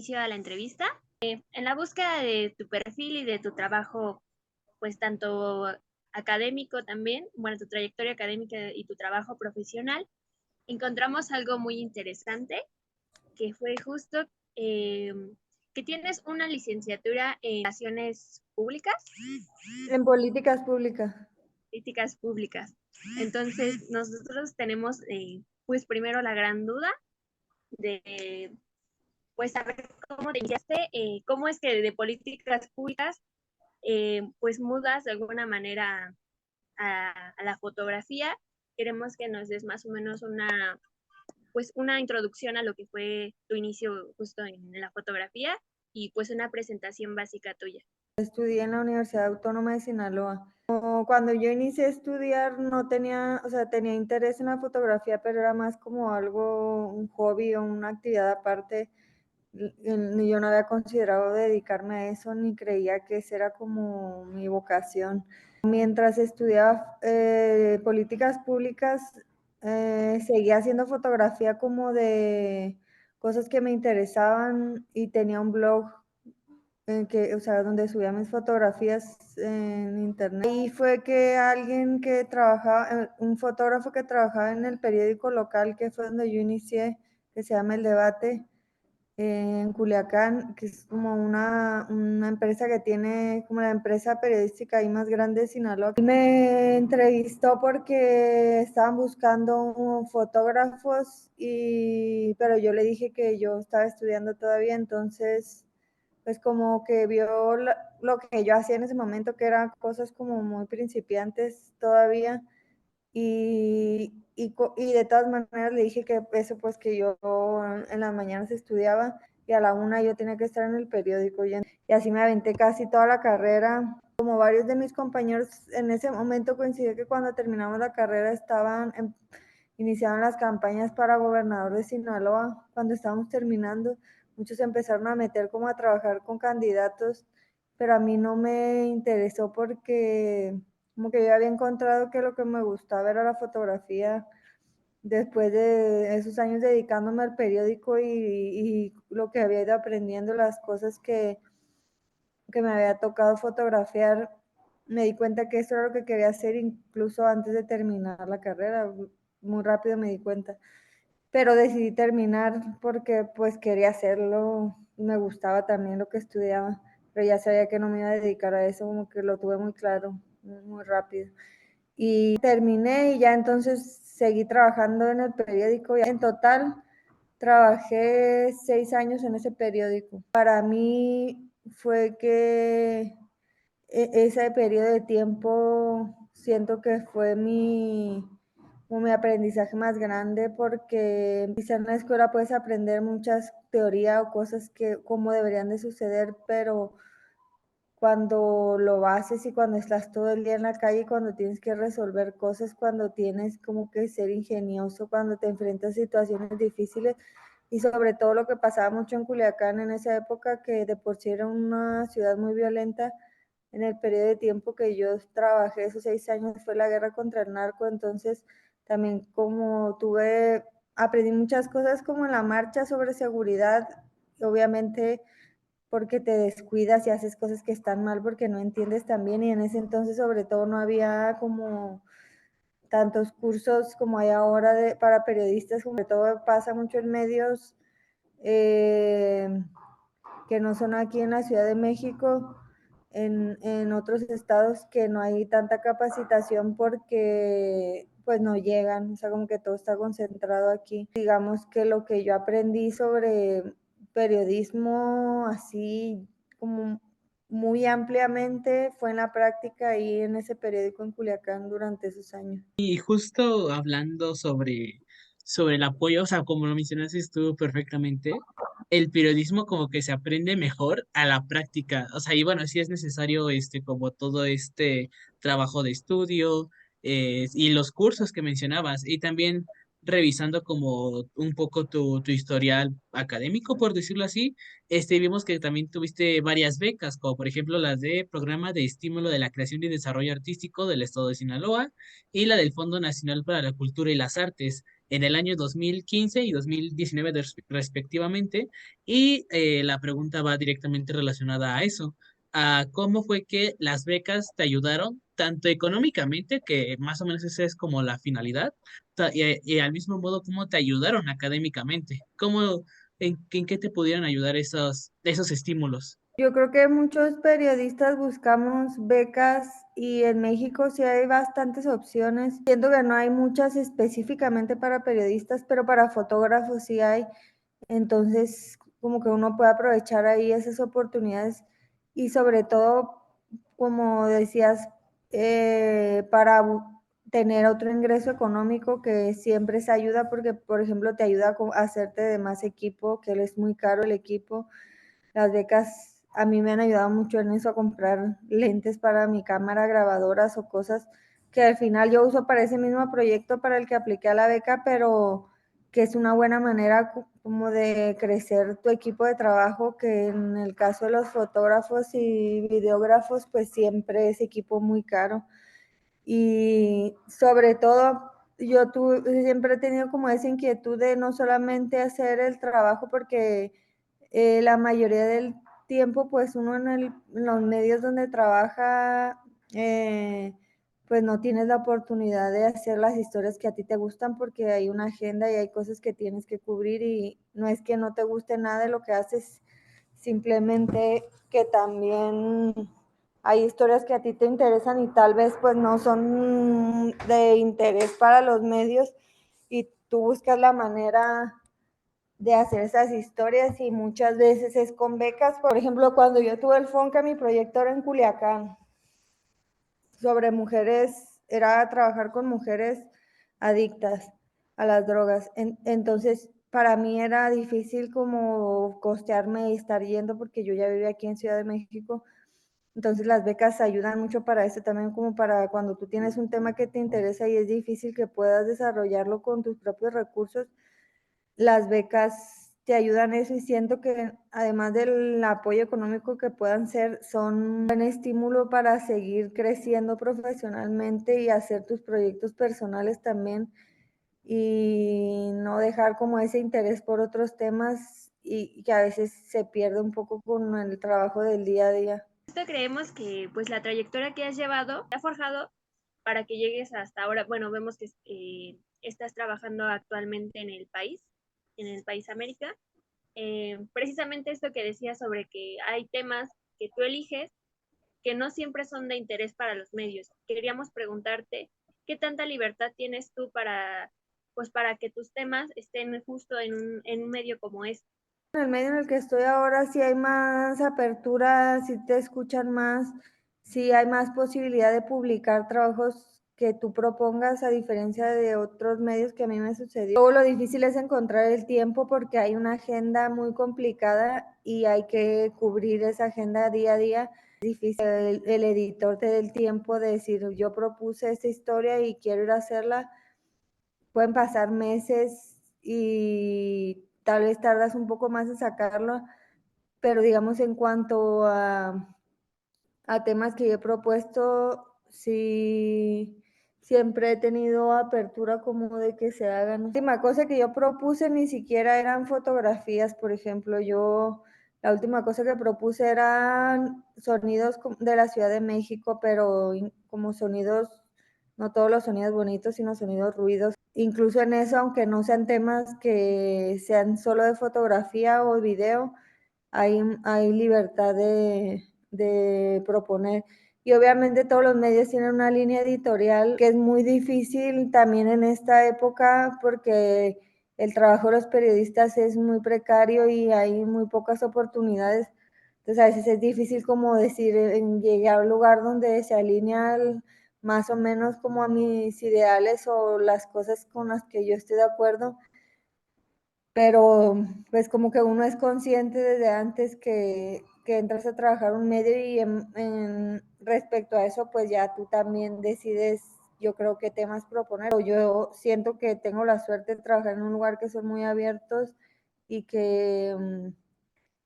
inicio a la entrevista. En la búsqueda de tu perfil y de tu trabajo, pues tanto académico también, bueno, tu trayectoria académica y tu trabajo profesional, encontramos algo muy interesante, que fue justo eh, que tienes una licenciatura en relaciones públicas, En políticas públicas. políticas públicas. Entonces, nosotros tenemos, pues primero la gran duda de pues saber cómo te iniciaste, cómo es que de políticas públicas pues mudas de alguna manera a la fotografía. Queremos que nos des más o menos pues una introducción a lo que fue tu inicio justo en la fotografía y pues una presentación básica tuya. Estudié en la Universidad Autónoma de Sinaloa. Cuando yo inicié a estudiar no tenía, o sea, tenía interés en la fotografía, pero era más como algo, un hobby o una actividad aparte. Yo no había considerado dedicarme a eso, ni creía que esa era como mi vocación. Mientras estudiaba políticas públicas, seguía haciendo fotografía como de cosas que me interesaban y tenía un blog o sea, donde subía mis fotografías en internet. Y fue que alguien que trabajaba, un fotógrafo que trabajaba en el periódico local, que fue donde yo inicié, que se llama El Debate, en Culiacán, que es como una empresa que tiene como la empresa periodística ahí más grande de Sinaloa. Me entrevistó porque estaban buscando fotógrafos, pero yo le dije que yo estaba estudiando todavía, entonces pues como que vio lo que yo hacía en ese momento, que eran cosas como muy principiantes todavía, y de todas maneras le dije que eso pues que yo en las mañanas estudiaba y a la una yo tenía que estar en el periódico y así me aventé casi toda la carrera. Como varios de mis compañeros en ese momento coincidió que cuando terminamos la carrera iniciaban las campañas para gobernador de Sinaloa. Cuando estábamos terminando, muchos empezaron a meter como a trabajar con candidatos, pero a mí no me interesó porque como que yo había encontrado que lo que me gustaba era la fotografía después de esos años dedicándome al periódico y lo que había ido aprendiendo, las cosas que me había tocado fotografiar, me di cuenta que eso era lo que quería hacer incluso antes de terminar la carrera. Muy rápido me di cuenta, pero decidí terminar porque pues quería hacerlo, me gustaba también lo que estudiaba, pero ya sabía que no me iba a dedicar a eso, como que lo tuve muy claro, muy rápido. Y terminé y ya entonces seguí trabajando en el periódico. En total trabajé 6 años en ese periódico. Para mí fue que ese periodo de tiempo siento que fue como mi aprendizaje más grande, porque quizá en la escuela puedes aprender muchas teorías o cosas que como deberían de suceder, pero cuando lo haces y cuando estás todo el día en la calle, cuando tienes que resolver cosas, cuando tienes como que ser ingenioso, cuando te enfrentas a situaciones difíciles, y sobre todo lo que pasaba mucho en Culiacán en esa época, que de por sí era una ciudad muy violenta. En el periodo de tiempo que yo trabajé, esos 6 años, fue la guerra contra el narco, entonces también como aprendí muchas cosas como en la marcha sobre seguridad, obviamente porque te descuidas y haces cosas que están mal porque no entiendes también, y en ese entonces sobre todo no había como tantos cursos como hay ahora para periodistas, sobre todo pasa mucho en medios eh, que no son aquí en la Ciudad de México, en otros estados, que no hay tanta capacitación porque pues no llegan, o sea, como que todo está concentrado aquí. Digamos que lo que yo aprendí sobre periodismo así como muy ampliamente fue en la práctica y en ese periódico en Culiacán durante esos años. Y justo hablando sobre el apoyo, o sea, como lo mencionaste tú perfectamente, el periodismo como que se aprende mejor a la práctica. O sea, y bueno, sí es necesario como todo este trabajo de estudio y los cursos que mencionabas. Y también revisando como un poco tu historial académico, por decirlo así, vimos que también tuviste varias becas, como por ejemplo las de Programa de Estímulo de la Creación y Desarrollo Artístico del Estado de Sinaloa y la del Fondo Nacional para la Cultura y las Artes en el año 2015 y 2019 respectivamente. Y la pregunta va directamente relacionada a eso, a cómo fue que las becas te ayudaron, tanto económicamente, que más o menos esa es como la finalidad, y al mismo modo, cómo te ayudaron académicamente, en qué te pudieron ayudar esos estímulos. Yo creo que muchos periodistas buscamos becas y en México sí hay bastantes opciones. Siento que no hay muchas específicamente para periodistas, pero para fotógrafos sí hay. Entonces, como que uno puede aprovechar ahí esas oportunidades y sobre todo, como decías, para tener otro ingreso económico que siempre se ayuda porque, por ejemplo, te ayuda a hacerte de más equipo, que es muy caro el equipo. Las becas a mí me han ayudado mucho en eso, a comprar lentes para mi cámara, grabadoras o cosas que al final yo uso para ese mismo proyecto para el que apliqué a la beca, pero que es una buena manera como de crecer tu equipo de trabajo, que en el caso de los fotógrafos y videógrafos, pues siempre es equipo muy caro. Y sobre todo, siempre he tenido como esa inquietud de no solamente hacer el trabajo, porque la mayoría del tiempo, pues uno en los medios donde trabaja, pues no tienes la oportunidad de hacer las historias que a ti te gustan porque hay una agenda y hay cosas que tienes que cubrir y no es que no te guste nada de lo que haces, simplemente que también hay historias que a ti te interesan y tal vez pues no son de interés para los medios y tú buscas la manera de hacer esas historias y muchas veces es con becas. Por ejemplo, cuando yo tuve el FONCA, mi proyecto era en Culiacán, sobre mujeres, era trabajar con mujeres adictas a las drogas. Entonces, para mí era difícil como costearme y estar yendo porque yo ya vivía aquí en Ciudad de México. Entonces las becas ayudan mucho para eso también, como para cuando tú tienes un tema que te interesa y es difícil que puedas desarrollarlo con tus propios recursos, las becas te ayudan eso y siento que además del apoyo económico que puedan ser, son un buen estímulo para seguir creciendo profesionalmente y hacer tus proyectos personales también y no dejar como ese interés por otros temas y que a veces se pierde un poco con el trabajo del día a día. Esto creemos que pues la trayectoria que has llevado te ha forjado para que llegues hasta ahora. Bueno, vemos que estás trabajando actualmente en el país América. Precisamente esto que decías sobre que hay temas que tú eliges que no siempre son de interés para los medios. Queríamos preguntarte, ¿qué tanta libertad tienes tú pues para que tus temas estén justo en un medio como este? En el medio en el que estoy ahora, sí hay más apertura, sí te escuchan más, sí hay más posibilidad de publicar trabajos que tú propongas, a diferencia de otros medios que a mí me sucedió. Luego lo difícil es encontrar el tiempo porque hay una agenda muy complicada y hay que cubrir esa agenda día a día. Es difícil el editor te dé el tiempo de decir, yo propuse esta historia y quiero ir a hacerla. Pueden pasar meses y tal vez tardas un poco más en sacarlo, pero digamos en cuanto a temas que yo he propuesto, sí, siempre he tenido apertura como de que se hagan. La última cosa que yo propuse ni siquiera eran fotografías, por ejemplo, la última cosa que propuse eran sonidos de la Ciudad de México, pero como sonidos, no todos los sonidos bonitos, sino sonidos ruidos. Incluso en eso, aunque no sean temas que sean solo de fotografía o video, hay libertad de proponer. Y obviamente todos los medios tienen una línea editorial que es muy difícil también en esta época porque el trabajo de los periodistas es muy precario y hay muy pocas oportunidades. Entonces a veces es difícil como decir, llegué a un lugar donde se alinea más o menos como a mis ideales o las cosas con las que yo estoy de acuerdo, pero pues como que uno es consciente desde antes que entras a trabajar un medio y respecto a eso pues ya tú también decides yo creo qué temas proponer. O yo siento que tengo la suerte de trabajar en un lugar que son muy abiertos y que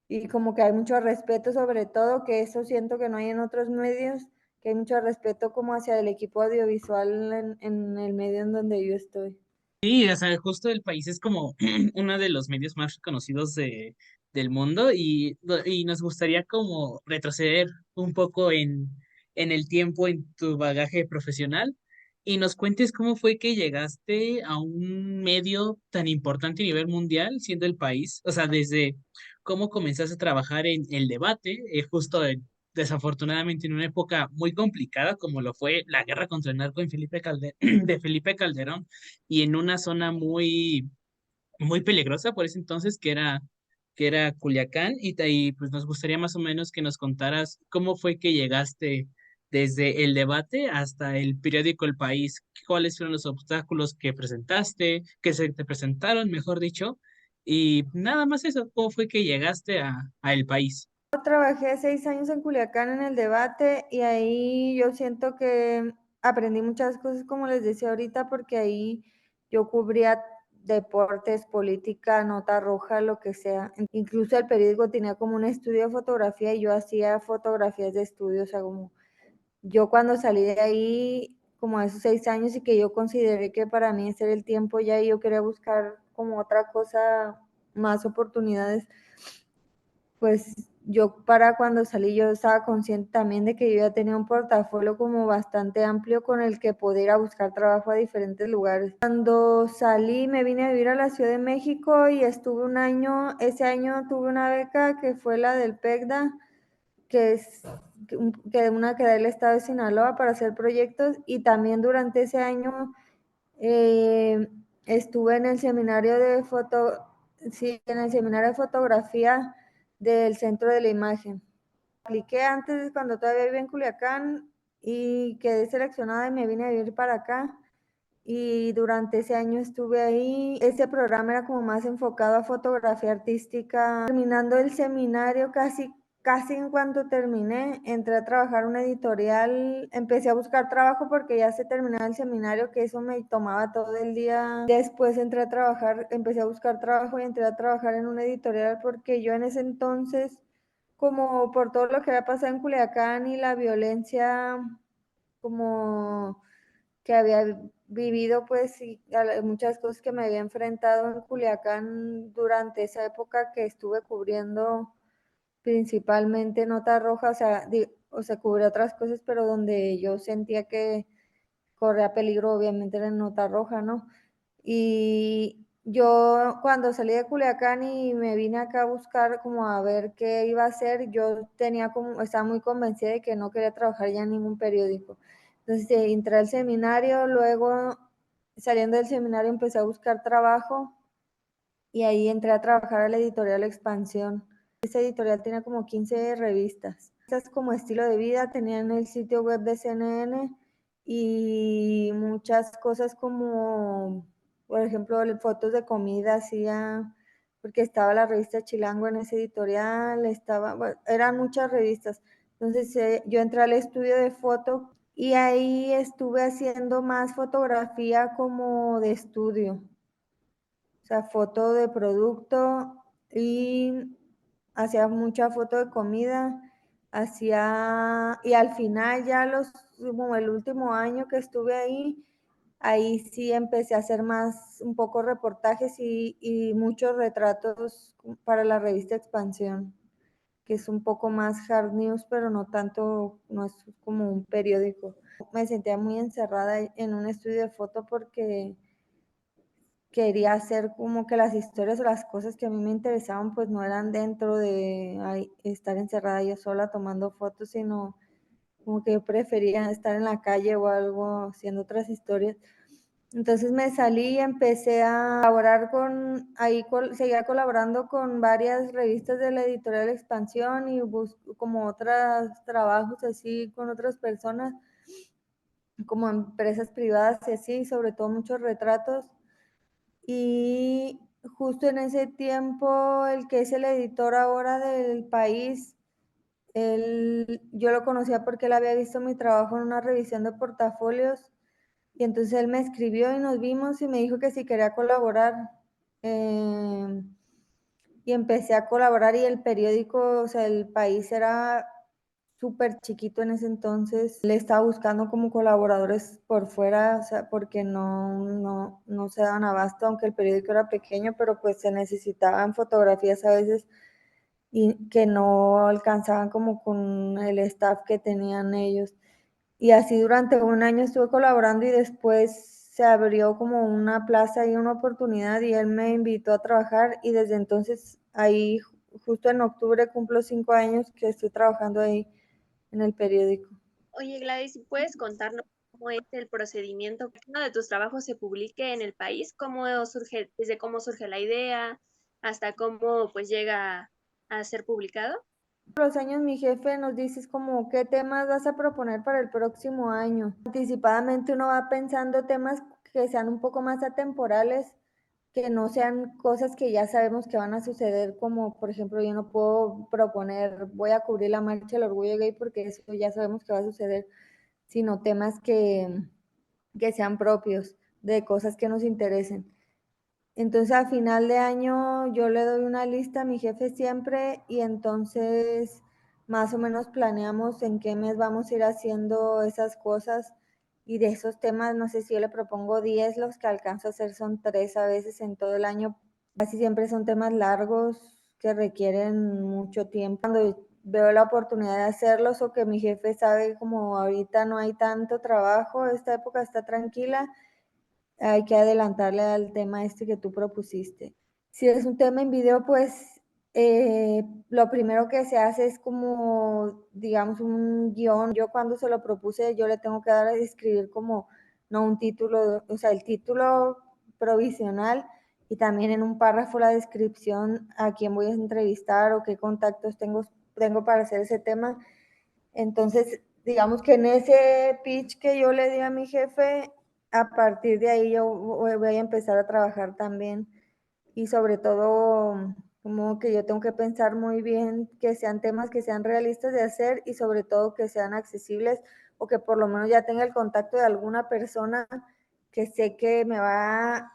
y como que hay mucho respeto, sobre todo, que eso siento que no hay en otros medios, que hay mucho respeto como hacia el equipo audiovisual en el medio en donde yo estoy. Sí, o sea, justo el país es como uno de los medios más reconocidos del mundo y nos gustaría como retroceder un poco en el tiempo, en tu bagaje profesional y nos cuentes cómo fue que llegaste a un medio tan importante a nivel mundial, siendo el país, o sea, desde cómo comenzaste a trabajar en el debate, desafortunadamente en una época muy complicada como lo fue la guerra contra el narco en de Felipe Calderón y en una zona muy peligrosa por ese entonces que era Culiacán y pues nos gustaría más o menos que nos contaras cómo fue que llegaste desde el debate hasta el periódico El País, cuáles fueron los obstáculos que presentaste, que se te presentaron, mejor dicho, y nada más eso, cómo fue que llegaste a El País. Trabajé 6 años en Culiacán en el debate y ahí yo siento que aprendí muchas cosas, como les decía ahorita, porque ahí yo cubría deportes, política, nota roja, lo que sea. Incluso el periódico tenía como un estudio de fotografía y yo hacía fotografías de estudio, o sea, como yo cuando salí de ahí, como a esos 6 años y que yo consideré que para mí ese era el tiempo ya y yo quería buscar como otra cosa, más oportunidades, pues yo para cuando salí yo estaba consciente también de que yo ya tenía un portafolio como bastante amplio con el que poder ir a buscar trabajo a diferentes lugares. Cuando salí me vine a vivir a la Ciudad de México y estuve un año, ese año tuve una beca que fue la del PECDA, que es una que da el estado de Sinaloa para hacer proyectos y también durante ese año eh, estuve en el seminario de sí, en el seminario de fotografía del Centro de la Imagen. Apliqué antes cuando todavía vivía en Culiacán y quedé seleccionada y me vine a vivir para acá. Y durante ese año estuve ahí. Ese programa era como más enfocado a fotografía artística. Terminando el seminario, casi en cuanto terminé, entré a trabajar en una editorial. Empecé a buscar trabajo porque ya se terminaba el seminario, que eso me tomaba todo el día. Después entré a trabajar, empecé a buscar trabajo y entré a trabajar en una editorial porque yo en ese entonces, como por todo lo que había pasado en Culiacán y la violencia, como que había vivido, pues, y muchas cosas que me había enfrentado en Culiacán durante esa época que estuve cubriendo principalmente nota roja, o sea, cubrí otras cosas, pero donde yo sentía que corría peligro, obviamente era en nota roja, ¿no? Y yo cuando salí de Culiacán y me vine acá a buscar como a ver qué iba a hacer, yo tenía como, estaba muy convencida de que no quería trabajar ya en ningún periódico. Entonces entré al seminario, luego saliendo del seminario empecé a buscar trabajo y ahí entré a trabajar a la editorial Expansión. Esa editorial tenía como 15 revistas. Estas como estilo de vida, tenían el sitio web de CNN y muchas cosas como, por ejemplo, fotos de comida, hacía, porque estaba la revista Chilango en ese editorial, bueno, eran muchas revistas. Entonces yo entré al estudio de foto y ahí estuve haciendo más fotografía como de estudio, o sea, foto de producto y hacía mucha foto de comida, y al final ya como el último año que estuve ahí sí empecé a hacer más, un poco reportajes y muchos retratos para la revista Expansión, que es un poco más hard news, pero no tanto, no es como un periódico. Me sentía muy encerrada en un estudio de foto porque quería hacer como que las historias o las cosas que a mí me interesaban pues no eran dentro de estar encerrada yo sola tomando fotos, sino como que yo prefería estar en la calle o algo haciendo otras historias. Entonces me salí y empecé a colaborar seguía colaborando con varias revistas de la editorial Expansión y busco como otros trabajos así con otras personas, como empresas privadas y así, sobre todo muchos retratos. Y justo en ese tiempo, el que es el editor ahora del País, yo lo conocía porque él había visto mi trabajo en una revisión de portafolios Y entonces él me escribió y nos vimos y me dijo que si quería colaborar. Y empecé a colaborar y el periódico, o sea, el país era súper chiquito en ese entonces. Le estaba buscando como colaboradores por fuera, o sea, porque no se daban abasto, aunque el periódico era pequeño, pero pues se necesitaban fotografías a veces y que no alcanzaban como con el staff que tenían ellos. Y así durante un año estuve colaborando y después se abrió como una plaza y una oportunidad y él me invitó a trabajar y desde entonces ahí, justo en octubre, cumplo 5 años que estoy trabajando ahí en el periódico. Oye, Gladys, ¿puedes contarnos cómo es el procedimiento que uno de tus trabajos se publique en el país? ¿Cómo surge, desde cómo surge la idea hasta cómo pues llega a ser publicado? Los años mi jefe nos dice es como qué temas vas a proponer para el próximo año. Anticipadamente uno va pensando temas que sean un poco más atemporales, que no sean cosas que ya sabemos que van a suceder, como por ejemplo yo no puedo proponer voy a cubrir la marcha del orgullo gay porque eso ya sabemos que va a suceder, sino temas que sean propios de cosas que nos interesen. Entonces a final de año yo le doy una lista a mi jefe siempre y entonces más o menos planeamos en qué mes vamos a ir haciendo esas cosas y de esos temas, no sé si yo le propongo 10, los que alcanzo a hacer son 3 a veces en todo el año. Casi siempre son temas largos que requieren mucho tiempo. Cuando veo la oportunidad de hacerlos o que mi jefe sabe como ahorita no hay tanto trabajo, esta época está tranquila, hay que adelantarle al tema este que tú propusiste. Si es un tema en video, pues lo primero que se hace es como, digamos, un guión. Yo cuando se lo propuse, yo le tengo que dar a escribir como, no un título, o sea, el título provisional y también en un párrafo la descripción a quién voy a entrevistar o qué contactos tengo para hacer ese tema. Entonces, digamos que en ese pitch que yo le di a mi jefe, a partir de ahí yo voy a empezar a trabajar también y sobre todo como que yo tengo que pensar muy bien que sean temas que sean realistas de hacer y sobre todo que sean accesibles o que por lo menos ya tenga el contacto de alguna persona que sé que me va,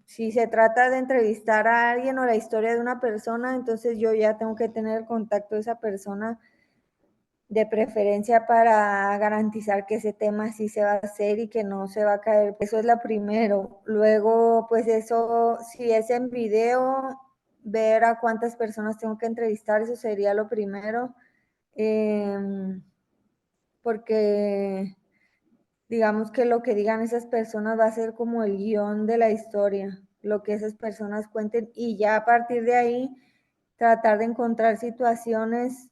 si se trata de entrevistar a alguien o la historia de una persona, entonces yo ya tengo que tener el contacto de esa persona de preferencia para garantizar que ese tema sí se va a hacer y que no se va a caer. Eso es lo primero. Luego, pues eso, si es en video, ver a cuántas personas tengo que entrevistar, eso sería lo primero. Porque digamos que lo que digan esas personas va a ser como el guión de la historia, lo que esas personas cuenten y ya a partir de ahí tratar de encontrar situaciones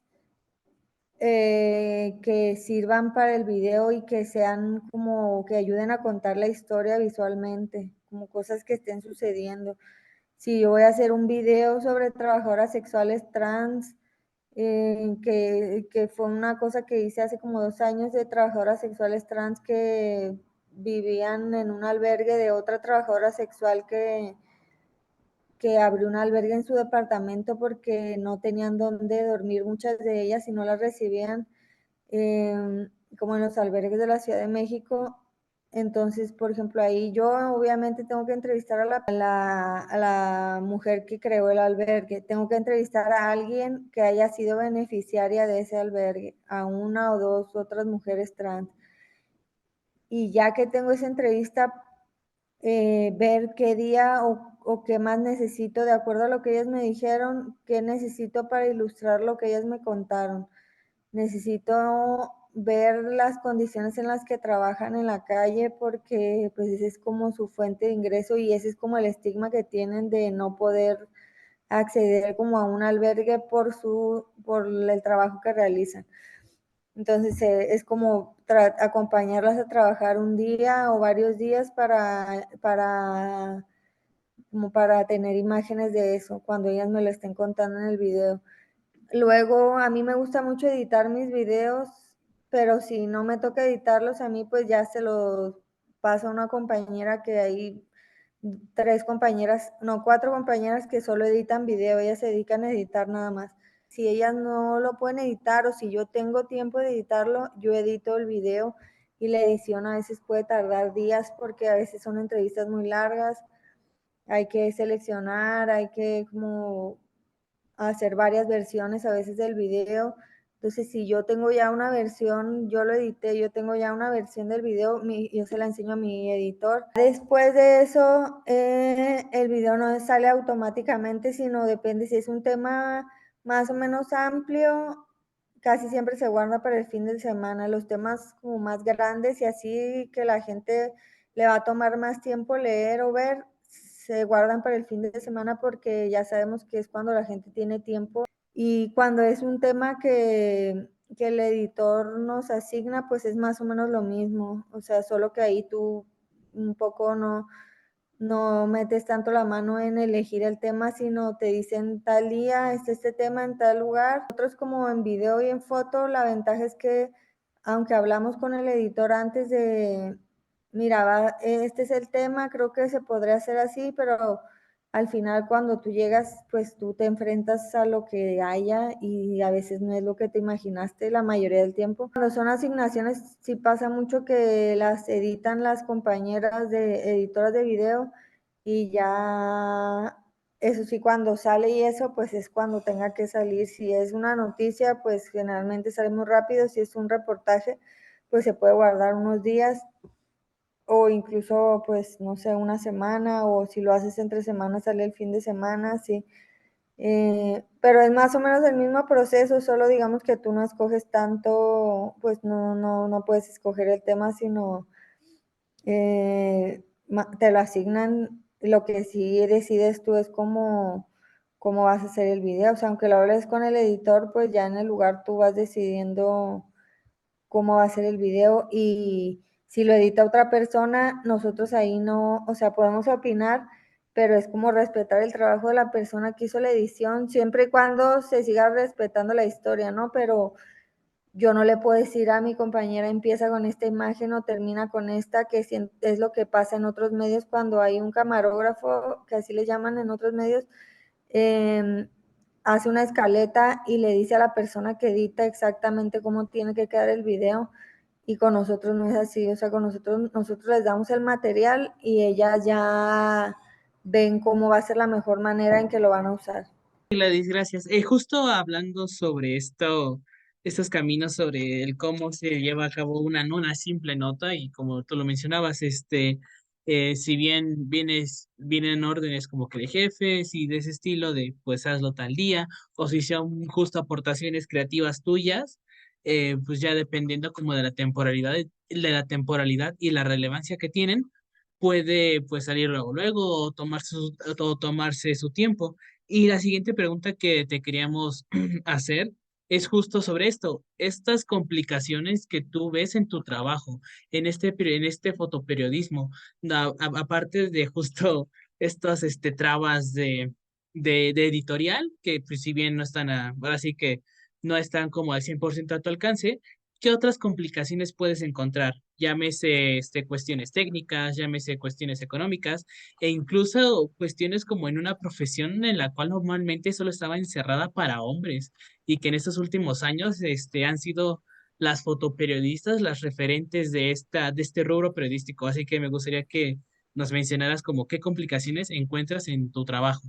que sirvan para el video y que sean como que ayuden a contar la historia visualmente, como cosas que estén sucediendo. Si yo voy a hacer un video sobre trabajadoras sexuales trans, que fue una cosa que hice hace como 2 años de trabajadoras sexuales trans que vivían en un albergue de otra trabajadora sexual que abrió un albergue en su departamento porque no tenían dónde dormir muchas de ellas y no las recibían como en los albergues de la Ciudad de México. Entonces, por ejemplo, ahí yo obviamente tengo que entrevistar a la mujer que creó el albergue, tengo que entrevistar a alguien que haya sido beneficiaria de ese albergue, a una o dos otras mujeres trans. Y ya que tengo esa entrevista, ver qué día o qué más necesito, de acuerdo a lo que ellas me dijeron, qué necesito para ilustrar lo que ellas me contaron. Necesito ver las condiciones en las que trabajan en la calle porque pues ese es como su fuente de ingreso y ese es como el estigma que tienen de no poder acceder como a un albergue por el trabajo que realizan. Entonces es como acompañarlas a trabajar un día o varios días como para tener imágenes de eso cuando ellas me lo estén contando en el video. Luego, a mí me gusta mucho editar mis videos, pero si no me toca editarlos a mí, pues ya se los paso a una compañera que hay 3 compañeras, no, 4 compañeras que solo editan video, ellas se dedican a editar nada más. Si ellas no lo pueden editar o si yo tengo tiempo de editarlo, yo edito el video y la edición a veces puede tardar días porque a veces son entrevistas muy largas, hay que seleccionar, hay que como hacer varias versiones a veces del video. Entonces, si yo tengo ya una versión, yo lo edité, yo tengo ya una versión del video, yo se la enseño a mi editor. Después de eso, el video no sale automáticamente, sino depende si es un tema más o menos amplio, casi siempre se guarda para el fin de semana. Los temas como más grandes y así que la gente le va a tomar más tiempo leer o ver, se guardan para el fin de semana porque ya sabemos que es cuando la gente tiene tiempo. Y cuando es un tema que el editor nos asigna, pues es más o menos lo mismo. O sea, solo que ahí tú un poco no metes tanto la mano en elegir el tema, sino te dicen tal día, este tema en tal lugar. Nosotros como en video y en foto, la ventaja es que aunque hablamos con el editor antes de, mira, este es el tema, creo que se podría hacer así, pero al final cuando tú llegas, pues tú te enfrentas a lo que haya y a veces no es lo que te imaginaste la mayoría del tiempo. Cuando son asignaciones, sí pasa mucho que las editan las compañeras de editoras de video y ya, eso sí, cuando sale y eso, pues es cuando tenga que salir. Si es una noticia, pues generalmente sale muy rápido. Si es un reportaje, pues se puede guardar unos días o incluso, pues, no sé, una semana, o si lo haces entre semanas, sale el fin de semana, sí. Pero es más o menos el mismo proceso, solo digamos que tú no escoges tanto, pues no puedes escoger el tema, sino te lo asignan. Lo que sí decides tú es cómo vas a hacer el video. O sea, aunque lo hables con el editor, pues ya en el lugar tú vas decidiendo cómo va a ser el video, y si lo edita otra persona, nosotros ahí no, o sea, podemos opinar, pero es como respetar el trabajo de la persona que hizo la edición, siempre y cuando se siga respetando la historia, ¿no? Pero yo no le puedo decir a mi compañera empieza con esta imagen o termina con esta, que es lo que pasa en otros medios cuando hay un camarógrafo, que así le llaman en otros medios, eh, hace una escaleta y le dice a la persona que edita exactamente cómo tiene que quedar el video, y con nosotros no es así. O sea, con nosotros les damos el material y ellas ya ven cómo va a ser la mejor manera en que lo van a usar. Gladys, gracias. Justo hablando sobre esto, estos caminos sobre el cómo se lleva a cabo una, no una simple nota, y como tú lo mencionabas, si bien vienen órdenes como que de jefes y de ese estilo de pues hazlo tal día, o si son justo aportaciones creativas tuyas, pues ya dependiendo como de la temporalidad y la relevancia que tienen, puede pues salir luego o tomarse su tiempo. Y la siguiente pregunta que te queríamos hacer es justo sobre esto, estas complicaciones que tú ves en tu trabajo, en este fotoperiodismo, aparte de justo estas trabas de editorial, que pues si bien no están, ahora sí que no están como al 100% a tu alcance. ¿Qué otras complicaciones puedes encontrar? Llámese cuestiones técnicas, llámese cuestiones económicas, e incluso cuestiones como en una profesión en la cual normalmente solo estaba encerrada para hombres, y que en estos últimos años han sido las fotoperiodistas las referentes de este rubro periodístico. Así que me gustaría que nos mencionaras como qué complicaciones encuentras en tu trabajo.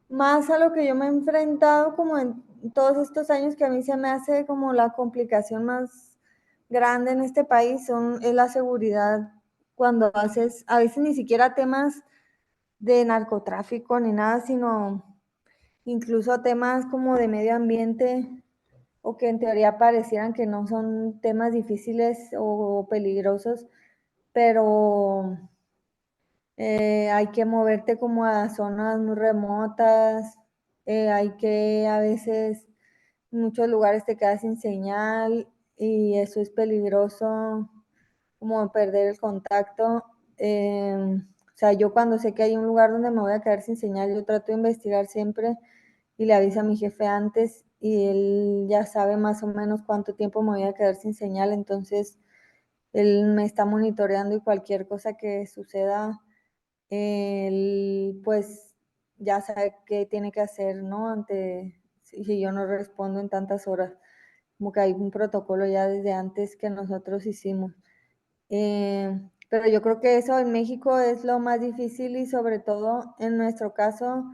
Más a lo que yo me he enfrentado como en todos estos años, que a mí se me hace como la complicación más grande en este país, es la seguridad. Cuando haces, a veces ni siquiera temas de narcotráfico ni nada, sino incluso temas como de medio ambiente, o que en teoría parecieran que no son temas difíciles o peligrosos, pero hay que moverte como a zonas muy remotas, hay que a veces en muchos lugares te quedas sin señal y eso es peligroso, como perder el contacto. O sea, yo cuando sé que hay un lugar donde me voy a quedar sin señal, yo trato de investigar siempre y le aviso a mi jefe antes, y él ya sabe más o menos cuánto tiempo me voy a quedar sin señal, entonces él me está monitoreando y cualquier cosa que suceda, él pues ya sabe qué tiene que hacer, ¿no? Ante si yo no respondo en tantas horas, como que hay un protocolo ya desde antes que nosotros hicimos. Pero yo creo que eso en México es lo más difícil y sobre todo en nuestro caso,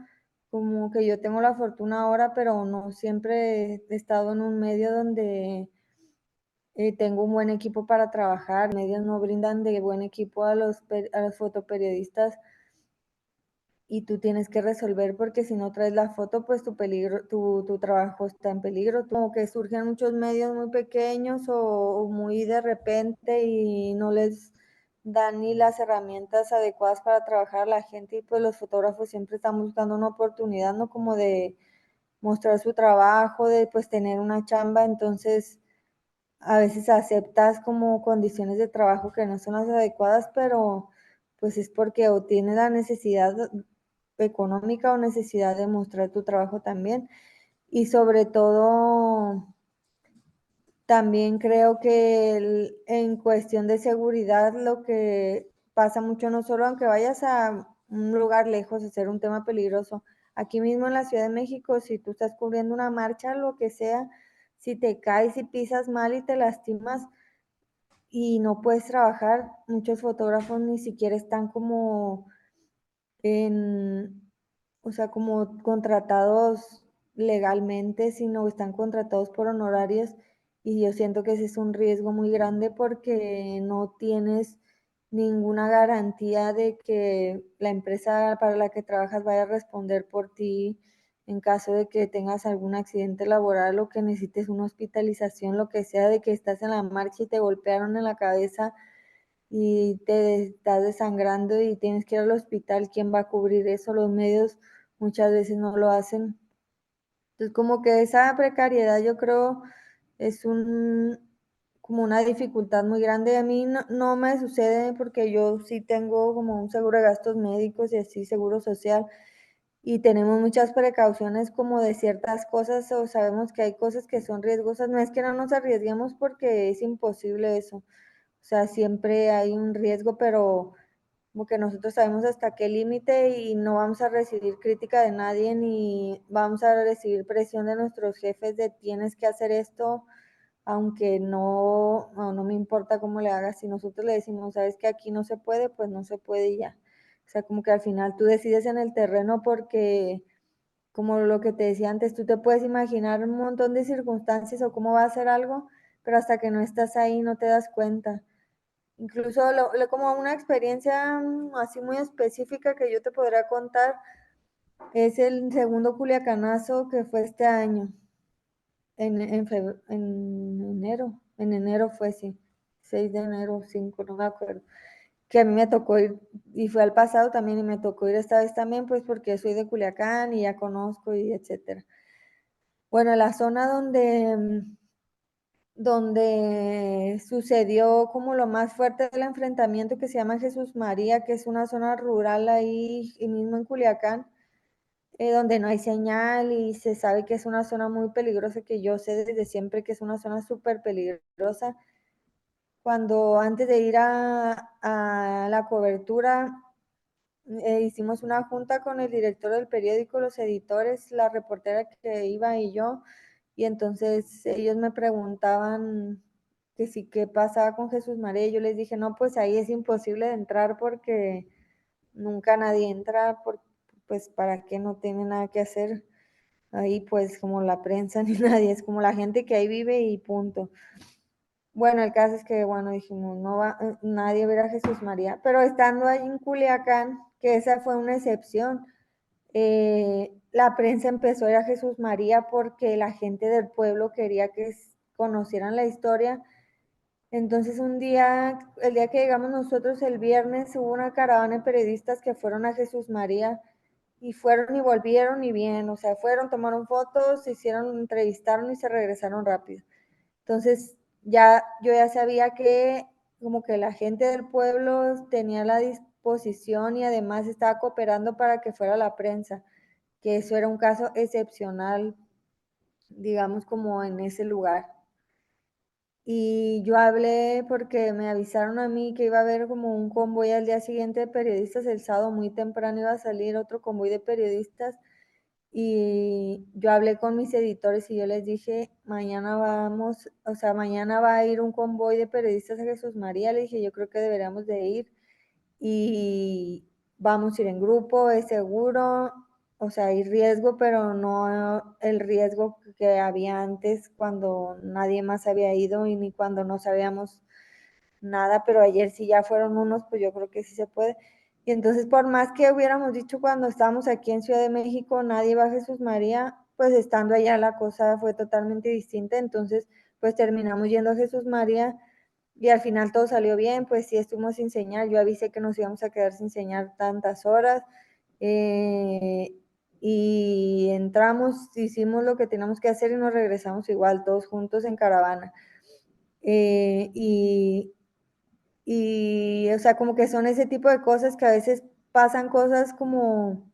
como que yo tengo la fortuna ahora, pero no siempre he estado en un medio donde tengo un buen equipo para trabajar. Medios no brindan de buen equipo a a los fotoperiodistas y tú tienes que resolver porque si no traes la foto, pues tu trabajo está en peligro. Como que surgen muchos medios muy pequeños o muy de repente y no les dan ni las herramientas adecuadas para trabajar a la gente y pues los fotógrafos siempre están buscando una oportunidad, ¿no? Como de mostrar su trabajo, de pues tener una chamba, entonces a veces aceptas como condiciones de trabajo que no son las adecuadas, pero pues es porque o tienes la necesidad económica o necesidad de mostrar tu trabajo también. Y sobre todo, también creo que en cuestión de seguridad, lo que pasa mucho, no solo aunque vayas a un lugar lejos a ser un tema peligroso, aquí mismo en la Ciudad de México, si tú estás cubriendo una marcha, lo que sea, si te caes y pisas mal y te lastimas y no puedes trabajar, muchos fotógrafos ni siquiera están como en, o sea, como contratados legalmente, sino están contratados por honorarios y yo siento que ese es un riesgo muy grande porque no tienes ninguna garantía de que la empresa para la que trabajas vaya a responder por ti en caso de que tengas algún accidente laboral o que necesites una hospitalización, lo que sea, de que estás en la marcha y te golpearon en la cabeza y te estás desangrando y tienes que ir al hospital, ¿quién va a cubrir eso? Los medios muchas veces no lo hacen. Entonces, como que esa precariedad yo creo es como una dificultad muy grande. A mí no me sucede porque yo sí tengo como un seguro de gastos médicos y así seguro social y tenemos muchas precauciones como de ciertas cosas o sabemos que hay cosas que son riesgosas. No es que no nos arriesguemos porque es imposible eso. O sea, siempre hay un riesgo, pero como que nosotros sabemos hasta qué límite y no vamos a recibir crítica de nadie ni vamos a recibir presión de nuestros jefes de tienes que hacer esto, aunque no me importa cómo le hagas. Si nosotros le decimos, sabes que aquí no se puede, pues no se puede y ya. O sea, como que al final tú decides en el terreno porque, como lo que te decía antes, tú te puedes imaginar un montón de circunstancias o cómo va a ser algo, pero hasta que no estás ahí no te das cuenta. Incluso como una experiencia así muy específica que yo te podría contar es el segundo culiacanazo que fue este año, en enero fue, sí, 6 de enero, 5 no me acuerdo, que a mí me tocó ir, y fue al pasado también, y me tocó ir esta vez también, pues porque soy de Culiacán y ya conozco y etcétera. Bueno, la zona donde sucedió como lo más fuerte del enfrentamiento que se llama Jesús María, que es una zona rural ahí y mismo en Culiacán, donde no hay señal y se sabe que es una zona muy peligrosa, que yo sé desde siempre que es una zona súper peligrosa. Cuando antes de ir a la cobertura, hicimos una junta con el director del periódico, los editores, la reportera que iba y yo, y entonces ellos me preguntaban que sí, qué pasaba con Jesús María, y yo les dije, no, pues ahí es imposible de entrar porque nunca nadie entra, pues para qué no tiene nada que hacer ahí, pues como la prensa ni nadie, es como la gente que ahí vive y punto. Bueno, el caso es que, bueno, dijimos, no va nadie a ver a Jesús María, pero estando ahí en Culiacán, que esa fue una excepción, la prensa empezó a ir a Jesús María porque la gente del pueblo quería que conocieran la historia. Entonces un día, el día que llegamos nosotros el viernes, hubo una caravana de periodistas que fueron a Jesús María y fueron y volvieron y bien, o sea, fueron, tomaron fotos, se hicieron, entrevistaron y se regresaron rápido. Entonces yo ya sabía que como que la gente del pueblo tenía la disposición y además estaba cooperando para que fuera la prensa, que eso era un caso excepcional, digamos, como en ese lugar. Y yo hablé porque me avisaron a mí que iba a haber como un convoy al día siguiente de periodistas, el sábado muy temprano iba a salir otro convoy de periodistas y yo hablé con mis editores y yo les dije, mañana vamos, o sea, mañana va a ir un convoy de periodistas a Jesús María, le dije, yo creo que deberíamos de ir y vamos a ir en grupo, es seguro, o sea, hay riesgo, pero no el riesgo que había antes cuando nadie más había ido y ni cuando no sabíamos nada, pero ayer sí ya fueron unos, pues yo creo que sí se puede. Y entonces, por más que hubiéramos dicho cuando estábamos aquí en Ciudad de México, nadie va a Jesús María, pues estando allá la cosa fue totalmente distinta. Entonces, pues terminamos yendo a Jesús María y al final todo salió bien, pues sí estuvimos sin señal. Yo avisé que nos íbamos a quedar sin señal tantas horas. eh, y entramos, hicimos lo que teníamos que hacer y nos regresamos igual, todos juntos en caravana. Eh, y, o sea, como que son ese tipo de cosas que a veces pasan cosas como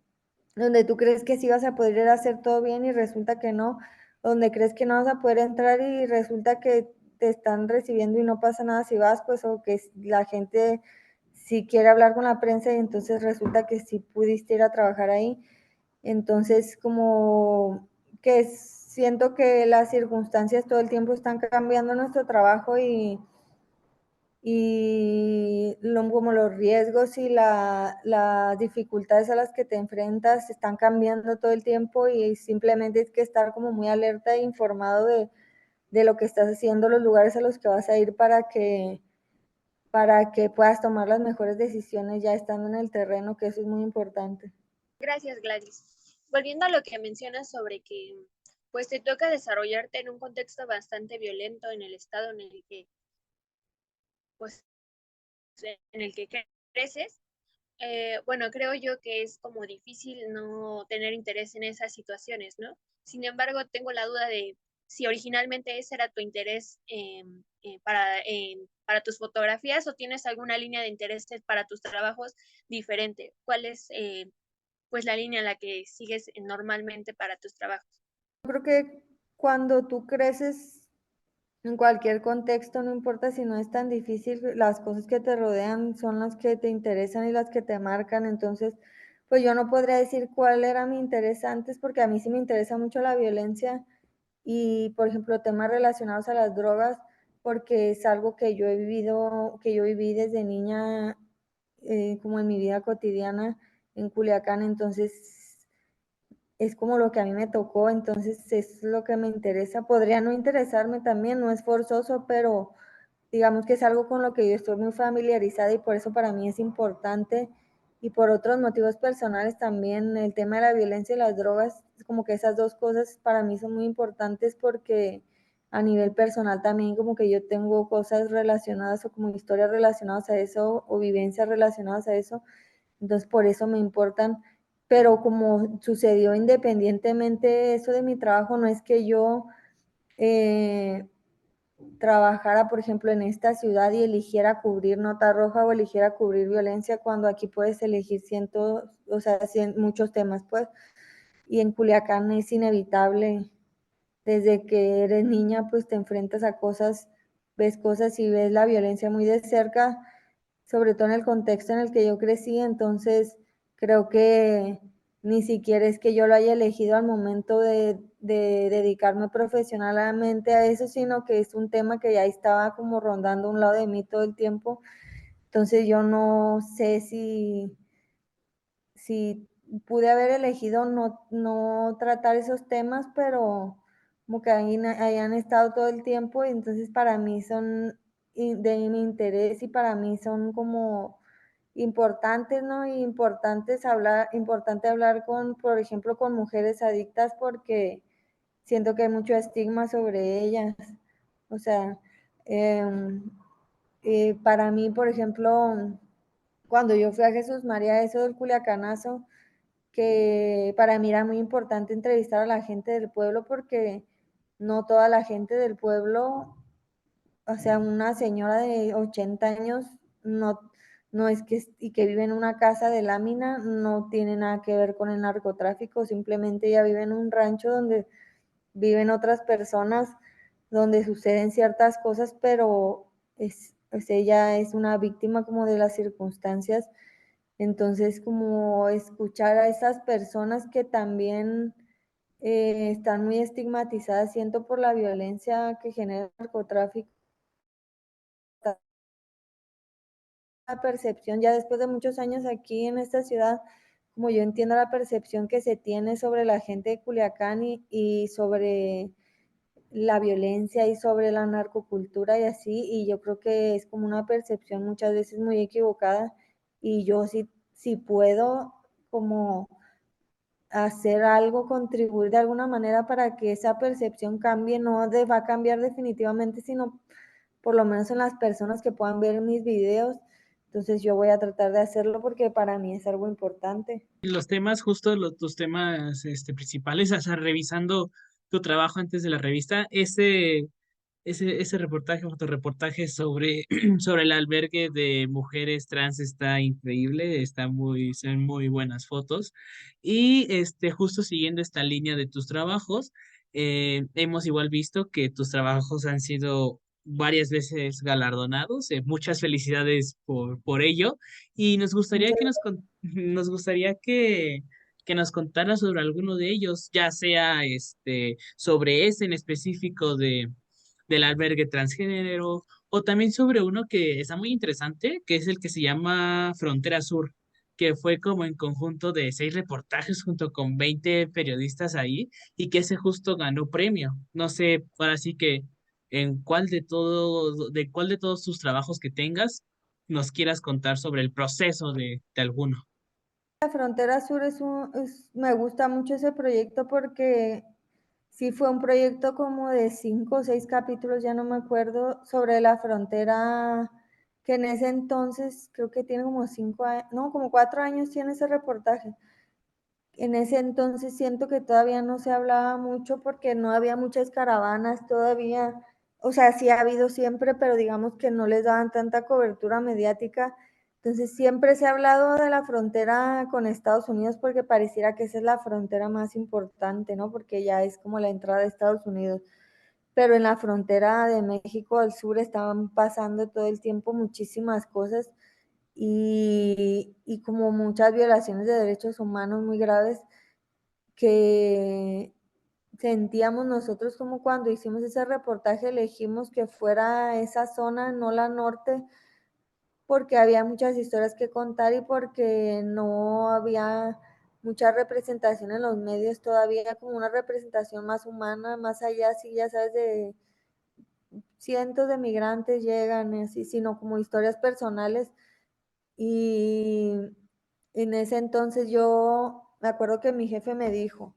donde tú crees que sí vas a poder hacer todo bien y resulta que no, donde crees que no vas a poder entrar y resulta que te están recibiendo y no pasa nada si vas, pues, o que la gente sí quiere hablar con la prensa y entonces resulta que sí pudiste ir a trabajar ahí. Entonces, como que siento que las circunstancias todo el tiempo están cambiando nuestro trabajo y como los riesgos y las dificultades a las que te enfrentas están cambiando todo el tiempo y simplemente es que estar como muy alerta e informado de lo que estás haciendo, los lugares a los que vas a ir para que puedas tomar las mejores decisiones ya estando en el terreno, que eso es muy importante. Gracias, Gladys. Volviendo a lo que mencionas sobre que pues te toca desarrollarte en un contexto bastante violento en el estado en el que pues en el que creces, bueno, creo yo que es como difícil no tener interés en esas situaciones, ¿no? Sin embargo, tengo la duda de si originalmente ese era tu interés para tus fotografías o tienes alguna línea de intereses para tus trabajos diferente. ¿Cuál es pues la línea en la que sigues normalmente para tus trabajos? Yo creo que cuando tú creces en cualquier contexto, no importa si no es tan difícil, las cosas que te rodean son las que te interesan y las que te marcan. Entonces, pues yo no podría decir cuál era mi interés antes, porque a mí sí me interesa mucho la violencia y, por ejemplo, temas relacionados a las drogas, porque es algo que yo he vivido, que yo viví desde niña, como en mi vida cotidiana en Culiacán. Entonces, es como lo que a mí me tocó, entonces es lo que me interesa. Podría no interesarme también, no es forzoso, pero digamos que es algo con lo que yo estoy muy familiarizada y por eso para mí es importante. Y por otros motivos personales también, el tema de la violencia y las drogas, como que esas dos cosas para mí son muy importantes porque a nivel personal también como que yo tengo cosas relacionadas o como historias relacionadas a eso o vivencias relacionadas a eso, entonces por eso me importan, pero como sucedió independientemente eso de mi trabajo, no es que yo eh, trabajara, por ejemplo, en esta ciudad y eligiera cubrir nota roja o eligiera cubrir violencia, cuando aquí puedes elegir cientos, o sea, muchos temas, pues, y en Culiacán es inevitable, desde que eres niña, pues te enfrentas a cosas, ves cosas y ves la violencia muy de cerca, sobre todo en el contexto en el que yo crecí. Entonces creo que ni siquiera es que yo lo haya elegido al momento de dedicarme profesionalmente a eso, sino que es un tema que ya estaba como rondando a un lado de mí todo el tiempo. Entonces yo no sé si pude haber elegido no tratar esos temas, pero como que ahí han estado todo el tiempo y entonces para mí son de mi interés y para mí son como importantes, ¿no? Y importante hablar con, por ejemplo, con mujeres adictas porque siento que hay mucho estigma sobre ellas. O sea, para mí, por ejemplo, cuando yo fui a Jesús María, eso del Culiacanazo, que para mí era muy importante entrevistar a la gente del pueblo porque no toda la gente del pueblo, o sea, una señora de 80 años no, no es que, y que vive en una casa de lámina, no tiene nada que ver con el narcotráfico, simplemente ella vive en un rancho donde viven otras personas, donde suceden ciertas cosas, pero pues ella es una víctima como de las circunstancias. Entonces, como escuchar a esas personas que también están muy estigmatizadas, siento por la violencia que genera el narcotráfico. La percepción, ya después de muchos años aquí en esta ciudad, como yo entiendo la percepción que se tiene sobre la gente de Culiacán y sobre la violencia y sobre la narcocultura y así, y yo creo que es como una percepción muchas veces muy equivocada, y yo sí puedo como hacer algo, contribuir de alguna manera para que esa percepción cambie, no va a cambiar definitivamente, sino por lo menos en las personas que puedan ver mis videos. Entonces yo voy a tratar de hacerlo porque para mí es algo importante. Los temas, justo tus temas principales, o sea, revisando tu trabajo antes de la revista, ese reportaje, fotoreportaje sobre, sobre el albergue de mujeres trans está increíble, son muy buenas fotos. Y justo siguiendo esta línea de tus trabajos, hemos igual visto que tus trabajos han sido varias veces galardonados. Muchas felicidades por ello. Y nos gustaría Muchas que nos gustaría que nos contaras sobre alguno de ellos, ya sea sobre ese en específico del albergue transgénero, o también sobre uno que está muy interesante, que es el que se llama Frontera Sur, que fue como en conjunto de 6 reportajes junto con 20 periodistas ahí, y que ese justo ganó premio. No sé, ahora sí que de cuál de todos tus trabajos que tengas nos quieras contar sobre el proceso de alguno. La Frontera Sur me gusta mucho ese proyecto porque sí fue un proyecto como de 5 o 6 capítulos, ya no me acuerdo, sobre la frontera, que en ese entonces creo que tiene como 5 años, no, como 4 años tiene ese reportaje. En ese entonces siento que todavía no se hablaba mucho porque no había muchas caravanas todavía, o sea, sí ha habido siempre, pero digamos que no les daban tanta cobertura mediática. Entonces siempre se ha hablado de la frontera con Estados Unidos porque pareciera que esa es la frontera más importante, ¿no? Porque ya es como la entrada de Estados Unidos. Pero en la frontera de México al sur estaban pasando todo el tiempo muchísimas cosas y como muchas violaciones de derechos humanos muy graves que sentíamos nosotros, como cuando hicimos ese reportaje elegimos que fuera esa zona, no la norte, porque había muchas historias que contar y porque no había mucha representación en los medios todavía, como una representación más humana, más allá, sí, ya sabes, de cientos de migrantes llegan, así, sino como historias personales. Y en ese entonces yo me acuerdo que mi jefe me dijo,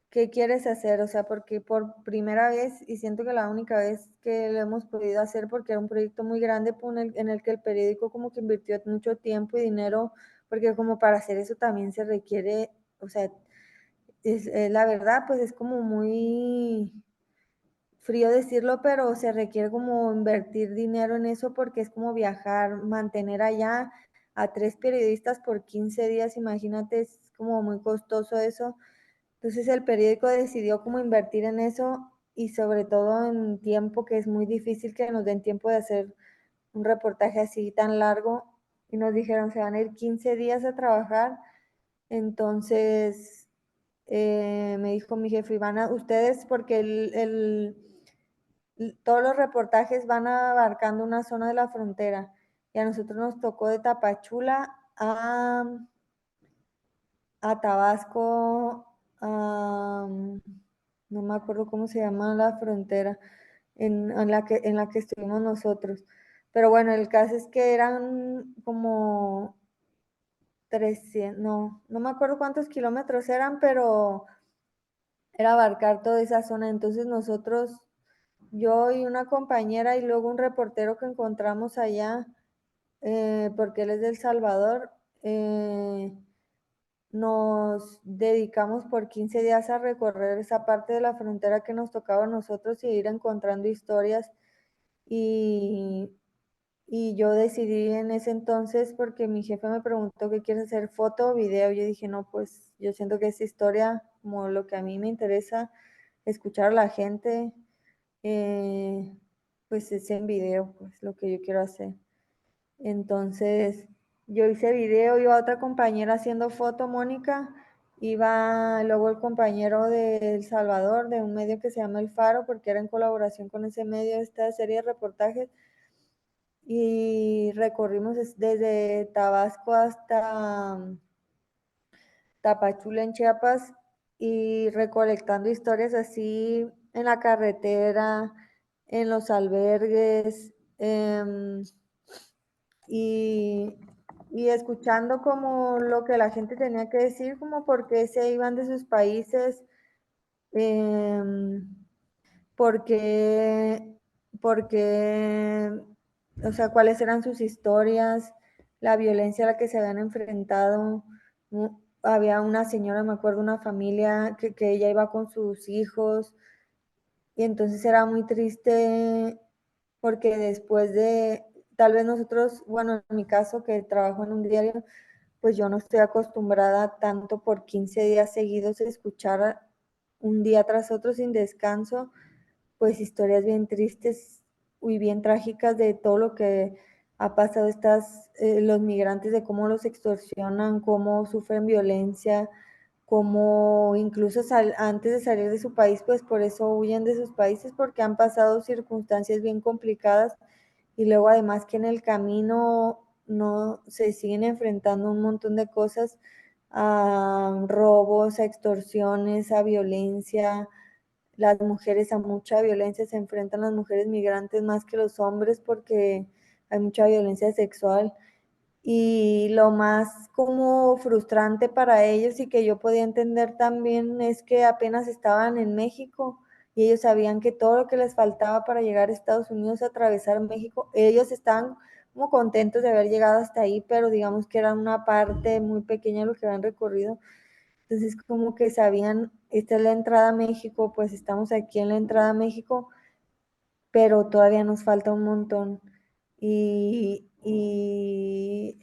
¿qué quieres hacer? O sea, porque por primera vez, y siento que la única vez que lo hemos podido hacer, porque era un proyecto muy grande en el que el periódico como que invirtió mucho tiempo y dinero, porque como para hacer eso también se requiere, o sea, la verdad, pues es como muy frío decirlo, pero se requiere como invertir dinero en eso porque es como viajar, mantener allá a 3 periodistas por 15 días, imagínate, es como muy costoso eso. Entonces el periódico decidió como invertir en eso y sobre todo en tiempo, que es muy difícil que nos den tiempo de hacer un reportaje así tan largo. Y nos dijeron, se van a ir 15 días a trabajar. Entonces me dijo mi jefe, van a ustedes, porque todos los reportajes van abarcando una zona de la frontera. Y a nosotros nos tocó de Tapachula a Tabasco, no me acuerdo cómo se llama la frontera en la que estuvimos nosotros. Pero bueno, el caso es que eran como 300, no me acuerdo cuántos kilómetros eran, pero era abarcar toda esa zona. Entonces nosotros, yo y una compañera y luego un reportero que encontramos allá, porque él es de El Salvador, nos dedicamos por 15 días a recorrer esa parte de la frontera que nos tocaba a nosotros y ir encontrando historias. Y, y yo decidí en ese entonces, porque mi jefe me preguntó qué quieres hacer, foto o video. Yo dije, no, pues yo siento que esa historia, como lo que a mí me interesa, escuchar a la gente, eh, pues es en video, pues lo que yo quiero hacer. Entonces, yo hice video, iba otra compañera haciendo foto, Mónica, iba luego el compañero de El Salvador, de un medio que se llama El Faro, porque era en colaboración con ese medio esta serie de reportajes, y recorrimos desde Tabasco hasta Tapachula en Chiapas y recolectando historias así en la carretera, en los albergues, y, y escuchando como lo que la gente tenía que decir, como por qué se iban de sus países, em, porque, porque, o sea, cuáles eran sus historias, la violencia a la que se habían enfrentado. Había una señora, me acuerdo, una familia que ella iba con sus hijos y entonces era muy triste porque después de, tal vez nosotros, bueno, en mi caso que trabajo en un diario, pues yo no estoy acostumbrada tanto por 15 días seguidos a escuchar un día tras otro sin descanso pues historias bien tristes y bien trágicas de todo lo que ha pasado los migrantes, de cómo los extorsionan, cómo sufren violencia, cómo incluso antes de salir de su país, pues por eso huyen de sus países, porque han pasado circunstancias bien complicadas y luego además que en el camino no se siguen enfrentando un montón de cosas, a robos, a extorsiones, a violencia, las mujeres a mucha violencia, se enfrentan las mujeres migrantes más que los hombres porque hay mucha violencia sexual y lo más como frustrante para ellos y que yo podía entender también es que apenas estaban en México y ellos sabían que todo lo que les faltaba para llegar a Estados Unidos, a atravesar México, ellos estaban como contentos de haber llegado hasta ahí, pero digamos que era una parte muy pequeña de lo que habían recorrido. Entonces, como que sabían, esta es la entrada a México, pues estamos aquí en la entrada a México, pero todavía nos falta un montón. Y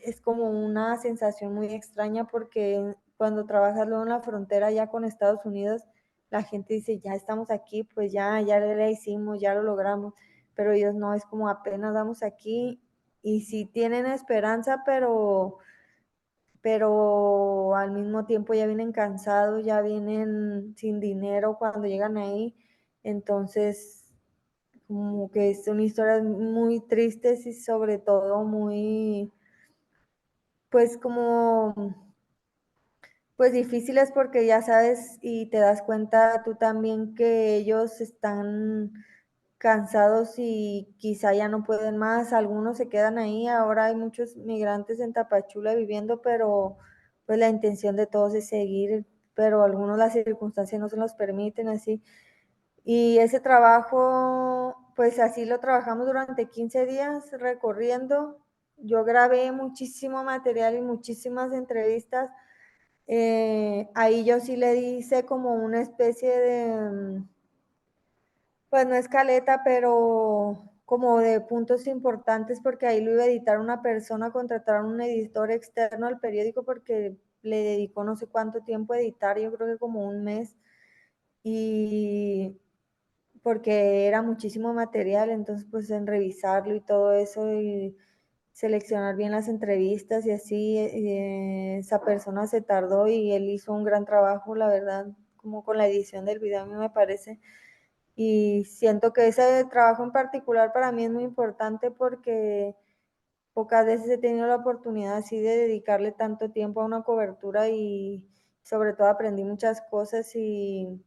es como una sensación muy extraña porque cuando trabajas luego en la frontera ya con Estados Unidos, la gente dice, ya estamos aquí, pues ya la hicimos, ya lo logramos, pero ellos no, es como apenas vamos aquí y sí tienen esperanza, pero al mismo tiempo ya vienen cansados, ya vienen sin dinero cuando llegan ahí, entonces como que son historias muy tristes y sobre todo muy, pues como, pues difíciles porque ya sabes y te das cuenta tú también que ellos están cansados y quizá ya no pueden más, algunos se quedan ahí, ahora hay muchos migrantes en Tapachula viviendo, pero pues la intención de todos es seguir, pero algunos las circunstancias no se los permiten así. Y ese trabajo, pues así lo trabajamos durante 15 días recorriendo. Yo grabé muchísimo material y muchísimas entrevistas. Ahí yo sí le hice como una especie de, pues no escaleta, pero como de puntos importantes, porque ahí lo iba a editar una persona, contrataron un editor externo al periódico porque le dedicó no sé cuánto tiempo a editar, yo creo que como un mes, y porque era muchísimo material, entonces pues en revisarlo y todo eso y seleccionar bien las entrevistas y así, esa persona se tardó y él hizo un gran trabajo, la verdad, como con la edición del video a mí me parece. Y siento que ese trabajo en particular para mí es muy importante porque pocas veces he tenido la oportunidad así de dedicarle tanto tiempo a una cobertura y sobre todo aprendí muchas cosas y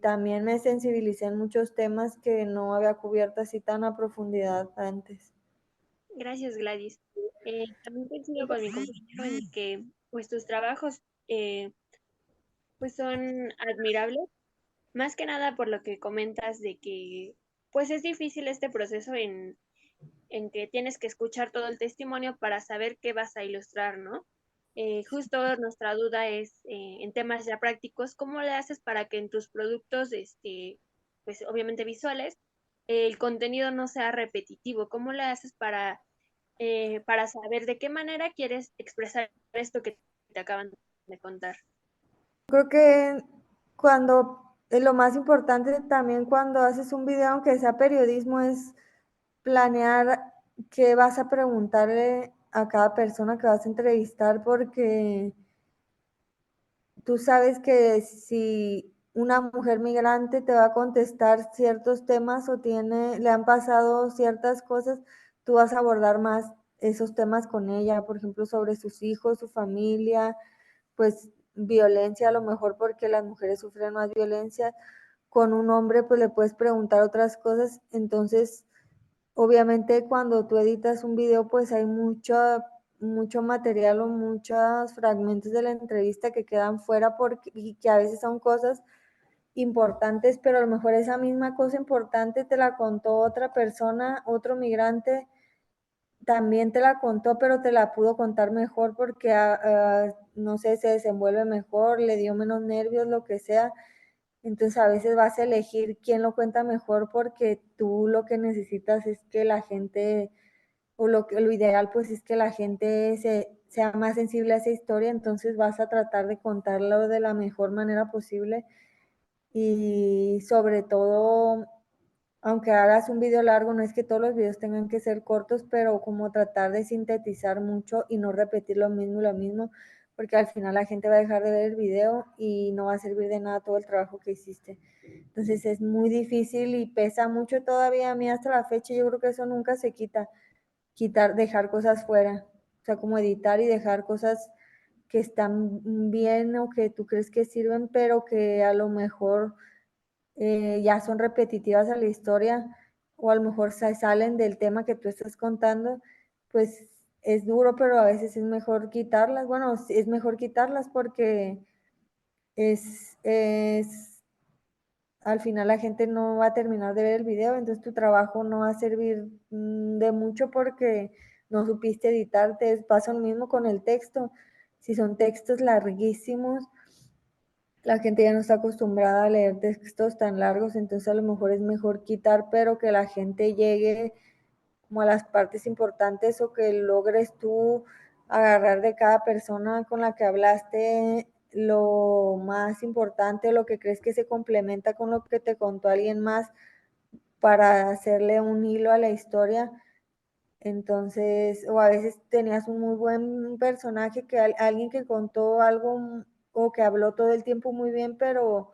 también me sensibilicé en muchos temas que no había cubierto así tan a profundidad antes. Gracias, Gladys. También coincido con mi compañero en que pues tus trabajos pues son admirables, más que nada por lo que comentas de que pues es difícil este proceso en que tienes que escuchar todo el testimonio para saber qué vas a ilustrar, ¿no? Justo nuestra duda es en temas ya prácticos, ¿cómo le haces para que en tus productos, pues obviamente visuales, el contenido no sea repetitivo? ¿Cómo le haces para saber de qué manera quieres expresar esto que te acaban de contar? Creo que cuando, lo más importante también cuando haces un video, aunque sea periodismo, es planear qué vas a preguntarle a cada persona que vas a entrevistar, porque tú sabes que si una mujer migrante te va a contestar ciertos temas o le han pasado ciertas cosas, tú vas a abordar más esos temas con ella, por ejemplo, sobre sus hijos, su familia, pues violencia a lo mejor porque las mujeres sufren más violencia. Con un hombre pues le puedes preguntar otras cosas, entonces obviamente cuando tú editas un video pues hay mucho material o muchos fragmentos de la entrevista que quedan fuera y que a veces son cosas importantes, pero a lo mejor esa misma cosa importante te la contó otra persona, otro migrante, también te la contó, pero te la pudo contar mejor porque, no sé, se desenvuelve mejor, le dio menos nervios, lo que sea. Entonces a veces vas a elegir quién lo cuenta mejor porque tú lo que necesitas es que la gente, o lo ideal pues es que la gente sea más sensible a esa historia, entonces vas a tratar de contarlo de la mejor manera posible y sobre todo, aunque hagas un video largo, no es que todos los videos tengan que ser cortos, pero como tratar de sintetizar mucho y no repetir lo mismo, porque al final la gente va a dejar de ver el video y no va a servir de nada todo el trabajo que hiciste. Entonces es muy difícil y pesa mucho todavía a mí hasta la fecha, yo creo que eso nunca se quita, dejar cosas fuera, o sea, como editar y dejar cosas que están bien o que tú crees que sirven, pero que a lo mejor ya son repetitivas a la historia o a lo mejor se salen del tema que tú estás contando, pues es duro, pero a veces es mejor quitarlas. Bueno, es mejor quitarlas porque es al final la gente no va a terminar de ver el video, entonces tu trabajo no va a servir de mucho porque no supiste editar. Te pasa lo mismo con el texto. Si son textos larguísimos, la gente ya no está acostumbrada a leer textos tan largos, entonces a lo mejor es mejor quitar, pero que la gente llegue como a las partes importantes o que logres tú agarrar de cada persona con la que hablaste lo más importante o lo que crees que se complementa con lo que te contó alguien más para hacerle un hilo a la historia. Entonces, o a veces tenías un muy buen personaje, que alguien que contó algo o que habló todo el tiempo muy bien, pero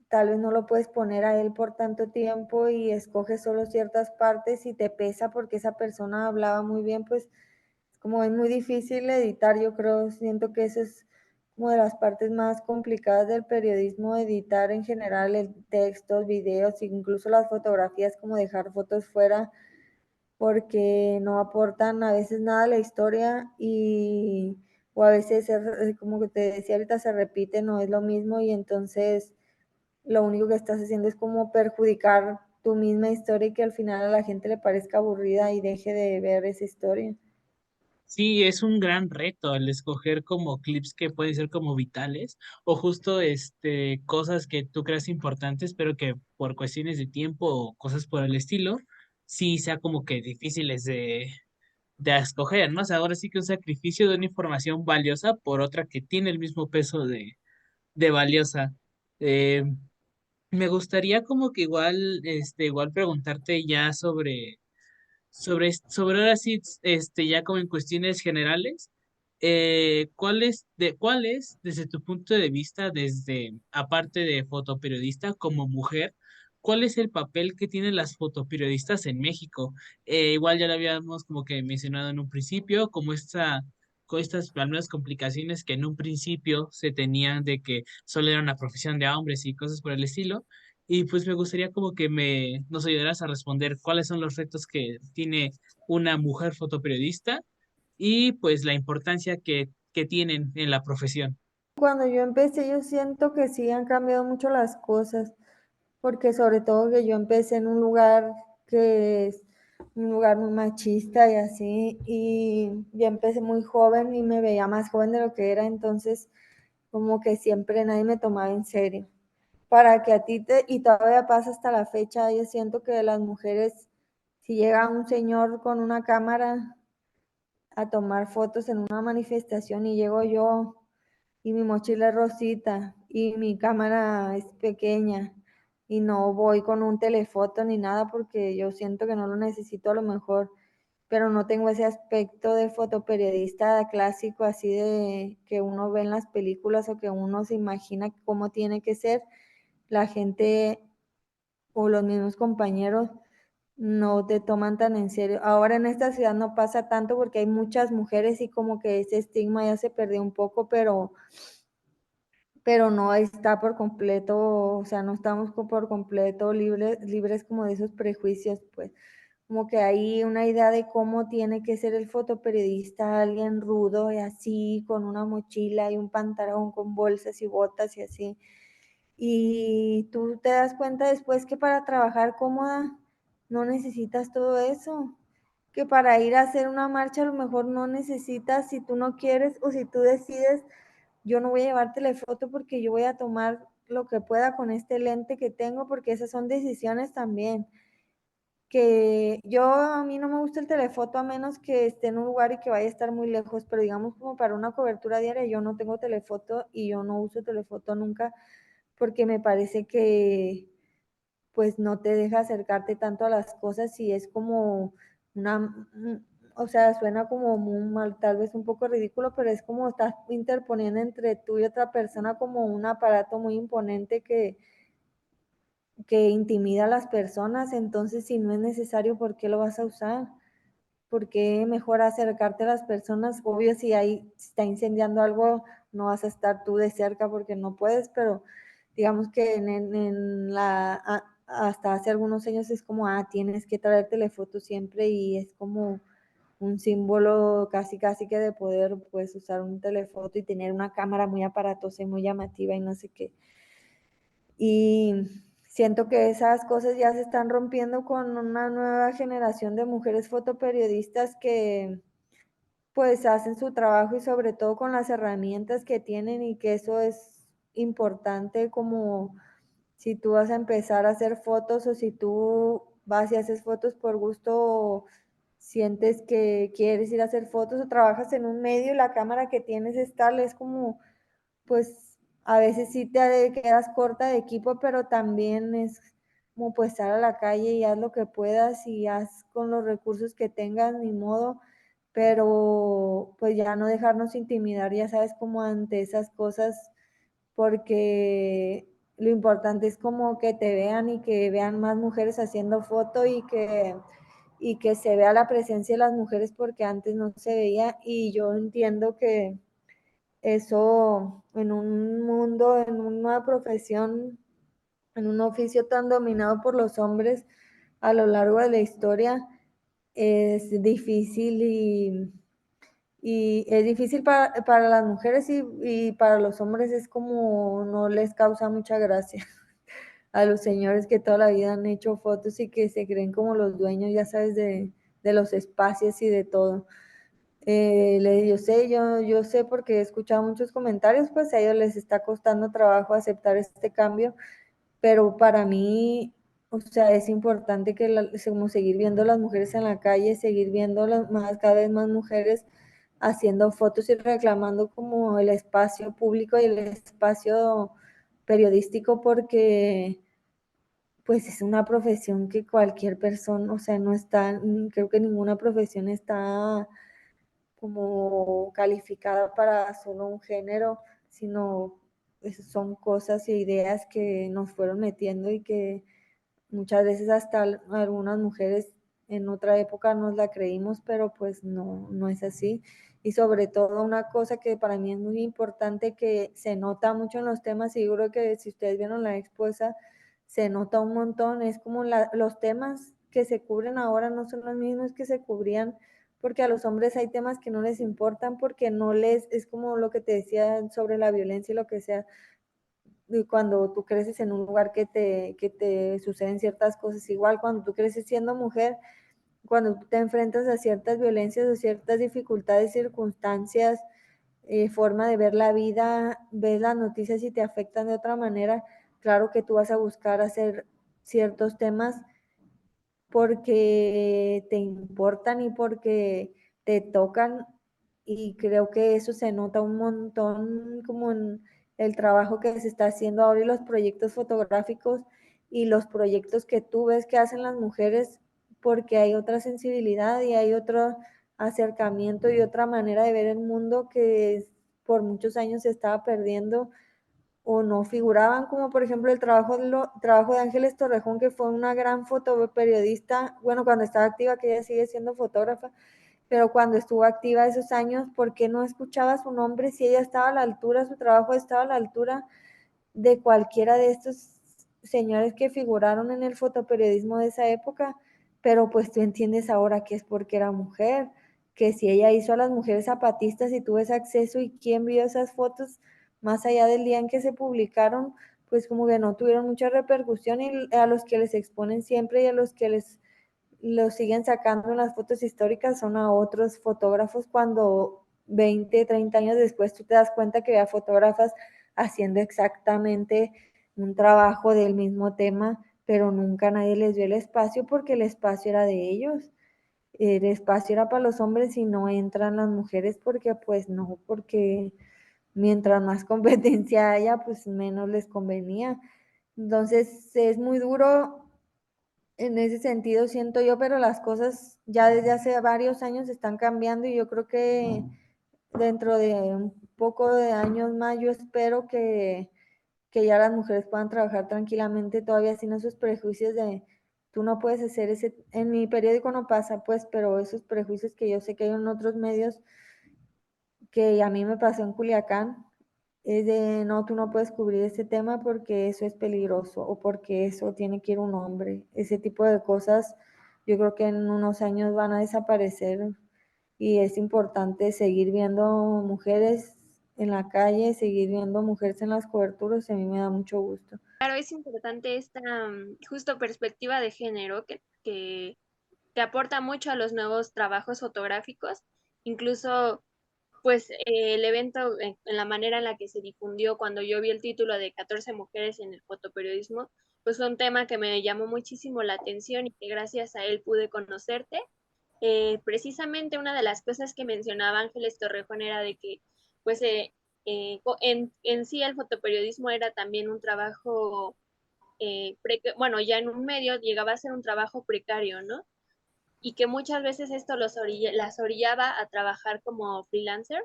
tal vez no lo puedes poner a él por tanto tiempo y escoges solo ciertas partes y te pesa porque esa persona hablaba muy bien, pues como es muy difícil editar, yo creo, siento que eso es como de las partes más complicadas del periodismo, editar en general el textos, videos, incluso las fotografías, como dejar fotos fuera porque no aportan a veces nada a la historia o a veces, como que te decía ahorita, se repite, no es lo mismo y entonces lo único que estás haciendo es como perjudicar tu misma historia y que al final a la gente le parezca aburrida y deje de ver esa historia. Sí, es un gran reto el escoger como clips que pueden ser como vitales o justo cosas que tú creas importantes, pero que por cuestiones de tiempo o cosas por el estilo, sí sea como que difíciles de escoger, ¿no? O sea, ahora sí que un sacrificio de una información valiosa por otra que tiene el mismo peso de valiosa. Eh, Me gustaría como que igual preguntarte ya sobre ahora sí, ya como en cuestiones generales, ¿cuál es, desde tu punto de vista, aparte de fotoperiodista como mujer, cuál es el papel que tienen las fotoperiodistas en México? Igual ya lo habíamos como que mencionado en un principio, con estas al menos complicaciones que en un principio se tenían de que solo era una profesión de hombres y cosas por el estilo. Y pues me gustaría como que nos ayudaras a responder cuáles son los retos que tiene una mujer fotoperiodista y pues la importancia que tienen en la profesión. Cuando yo empecé, yo siento que sí han cambiado mucho las cosas, porque sobre todo que yo empecé en un lugar que es un lugar muy machista y así, y ya empecé muy joven y me veía más joven de lo que era, entonces como que siempre nadie me tomaba en serio. Para que a y todavía pasa hasta la fecha, yo siento que las mujeres, si llega un señor con una cámara a tomar fotos en una manifestación y llego yo y mi mochila es rosita y mi cámara es pequeña y no voy con un telefoto ni nada porque yo siento que no lo necesito a lo mejor pero no tengo ese aspecto de fotoperiodista clásico, así de que uno ve en las películas o que uno se imagina cómo tiene que ser. La gente o los mismos compañeros no te toman tan en serio. Ahora en esta ciudad no pasa tanto porque hay muchas mujeres y como que ese estigma ya se perdió un poco, pero no está por completo, o sea, no estamos por completo libres como de esos prejuicios, pues como que hay una idea de cómo tiene que ser el fotoperiodista, alguien rudo y así, con una mochila y un pantalón con bolsas y botas y así. Y tú te das cuenta después que para trabajar cómoda no necesitas todo eso, que para ir a hacer una marcha a lo mejor no necesitas, si tú no quieres o si tú decides, yo no voy a llevar telefoto porque yo voy a tomar lo que pueda con este lente que tengo, porque esas son decisiones también. Que yo a mí no me gusta el telefoto a menos que esté en un lugar y que vaya a estar muy lejos, pero digamos como para una cobertura diaria yo no tengo telefoto y yo no uso telefoto nunca porque me parece que pues no te deja acercarte tanto a las cosas y es como una, o sea, suena como muy mal, tal vez un poco ridículo, pero es como estás interponiendo entre tú y otra persona como un aparato muy imponente que intimida a las personas, entonces si no es necesario, ¿por qué lo vas a usar? ¿Por qué mejor acercarte a las personas? Obvio, si ahí se está incendiando algo, no vas a estar tú de cerca porque no puedes, pero digamos que hasta hace algunos años es como, tienes que traer telefoto siempre y es como un símbolo casi casi que de poder, pues usar un telefoto y tener una cámara muy aparatosa y muy llamativa y no sé qué. Y siento que esas cosas ya se están rompiendo con una nueva generación de mujeres fotoperiodistas que pues hacen su trabajo y sobre todo con las herramientas que tienen y que eso es importante como si tú vas a empezar a hacer fotos o si tú vas y haces fotos por gusto o sientes que quieres ir a hacer fotos o trabajas en un medio y la cámara que tienes es tal, es como pues a veces sí te quedas corta de equipo, pero también es como pues estar a la calle y haz lo que puedas y haz con los recursos que tengas, ni modo, pero pues ya no dejarnos intimidar, ya sabes, como ante esas cosas, porque lo importante es como que te vean y que vean más mujeres haciendo foto y que se vea la presencia de las mujeres porque antes no se veía y yo entiendo que eso en un mundo, en una profesión, en un oficio tan dominado por los hombres a lo largo de la historia, es difícil y es difícil para las mujeres y para los hombres es como no les causa mucha gracia a los señores que toda la vida han hecho fotos y que se creen como los dueños, ya sabes, de los espacios y de todo. Yo sé porque he escuchado muchos comentarios, pues a ellos les está costando trabajo aceptar este cambio, pero para mí, o sea, es importante que como seguir viendo las mujeres en la calle, seguir viendo cada vez más mujeres haciendo fotos y reclamando como el espacio público y el espacio periodístico porque pues es una profesión que cualquier persona, o sea, no está, creo que ninguna profesión está como calificada para solo un género, sino son cosas e ideas que nos fueron metiendo y que muchas veces hasta algunas mujeres en otra época nos la creímos, pero pues no, no es así. Y sobre todo una cosa que para mí es muy importante, que se nota mucho en los temas, y yo creo que si ustedes vieron la expuesta, se nota un montón, es como los temas que se cubren ahora no son los mismos que se cubrían, porque a los hombres hay temas que no les importan, porque no les, es como lo que te decía sobre la violencia y lo que sea, y cuando tú creces en un lugar que te suceden ciertas cosas, igual cuando tú creces siendo mujer, cuando tú te enfrentas a ciertas violencias o ciertas dificultades, circunstancias, forma de ver la vida, ves las noticias y te afectan de otra manera, claro que tú vas a buscar hacer ciertos temas porque te importan y porque te tocan y creo que eso se nota un montón como en el trabajo que se está haciendo ahora y los proyectos fotográficos y los proyectos que tú ves que hacen las mujeres porque hay otra sensibilidad y hay otro acercamiento y otra manera de ver el mundo que por muchos años se estaba perdiendo o no figuraban, como por ejemplo el trabajo de Ángeles Torrejón, que fue una gran fotoperiodista, bueno, cuando estaba activa, que ella sigue siendo fotógrafa, pero cuando estuvo activa esos años, ¿por qué no escuchaba su nombre si ella estaba a la altura, su trabajo estaba a la altura de cualquiera de estos señores que figuraron en el fotoperiodismo de esa época? Pero pues tú entiendes ahora que es porque era mujer, que si ella hizo a las mujeres zapatistas y tuvo ese acceso y quién vio esas fotos más allá del día en que se publicaron, pues como que no tuvieron mucha repercusión y a los que les exponen siempre y a los que les lo siguen sacando en las fotos históricas son a otros fotógrafos cuando 20, 30 años después tú te das cuenta que había fotógrafas haciendo exactamente un trabajo del mismo tema, pero nunca nadie les dio el espacio porque el espacio era de ellos. El espacio era para los hombres y no entran las mujeres porque pues no, porque mientras más competencia haya, pues menos les convenía. Entonces es muy duro en ese sentido, siento yo, pero las cosas ya desde hace varios años están cambiando y yo creo que dentro de un poco de años más, yo espero que ya las mujeres puedan trabajar tranquilamente todavía sin esos prejuicios de tú no puedes hacer ese, en mi periódico no pasa pues, pero esos prejuicios que yo sé que hay en otros medios, que a mí me pasó en Culiacán, es de no, tú no puedes cubrir ese tema porque eso es peligroso o porque eso tiene que ir un hombre. Ese tipo de cosas yo creo que en unos años van a desaparecer y es importante seguir viendo mujeres en la calle, seguir viendo mujeres en las coberturas y a mí me da mucho gusto. Claro, es importante esta justo perspectiva de género que aporta mucho a los nuevos trabajos fotográficos, incluso pues el evento en la manera en la que se difundió cuando yo vi el título de 14 mujeres en el fotoperiodismo, pues fue un tema que me llamó muchísimo la atención y que gracias a él pude conocerte. Precisamente una de las cosas que mencionaba Ángeles Torrejón era de que pues en sí el fotoperiodismo era también un trabajo, bueno, ya en un medio llegaba a ser un trabajo precario, ¿no? Y que muchas veces esto las orillaba a trabajar como freelancer.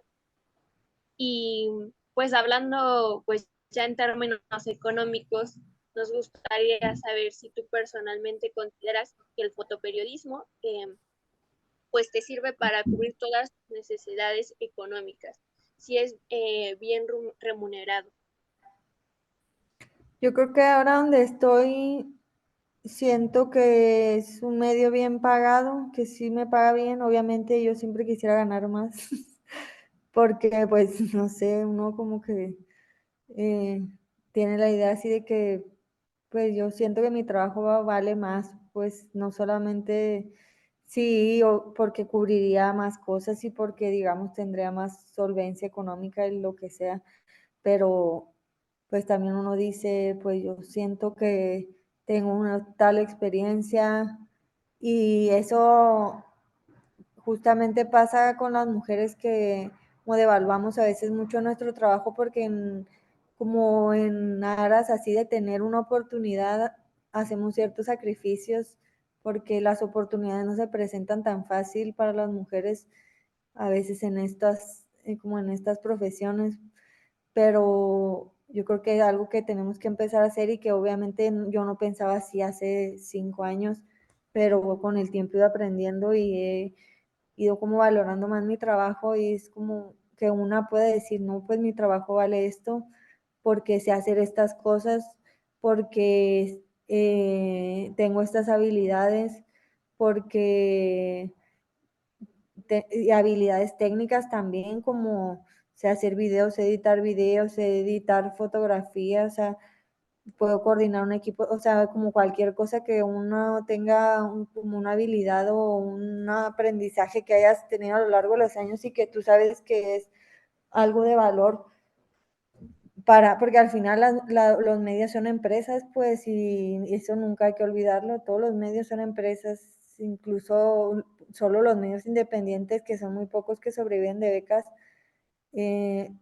Y pues hablando pues ya en términos económicos, nos gustaría saber si tú personalmente consideras que el fotoperiodismo pues te sirve para cubrir todas tus necesidades económicas, si es bien remunerado. Yo creo que ahora donde estoy siento que es un medio bien pagado, que sí me paga bien, obviamente yo siempre quisiera ganar más, porque pues no sé, uno como que eh, tiene la idea así de que pues yo siento que mi trabajo vale más, pues no solamente sí, o porque cubriría más cosas y porque digamos tendría más solvencia económica y lo que sea, pero pues también uno dice, pues yo siento que tengo una tal experiencia y eso justamente pasa con las mujeres que como devaluamos a veces mucho nuestro trabajo porque como en aras así de tener una oportunidad hacemos ciertos sacrificios porque las oportunidades no se presentan tan fácil para las mujeres a veces en estas, como en estas profesiones, pero yo creo que es algo que tenemos que empezar a hacer y que obviamente yo no pensaba así hace 5 años, pero con el tiempo he ido aprendiendo y he ido como valorando más mi trabajo y es como que una puede decir, no, pues mi trabajo vale esto, porque sé hacer estas cosas, porque tengo estas habilidades, porque y habilidades técnicas también, como sé hacer videos, sé editar fotografías, o sea, puedo coordinar un equipo, o sea, como cualquier cosa que uno tenga como una habilidad o un aprendizaje que hayas tenido a lo largo de los años y que tú sabes que es algo de valor porque al final los medios son empresas, pues, y eso nunca hay que olvidarlo, todos los medios son empresas, incluso solo los medios independientes, que son muy pocos que sobreviven de becas,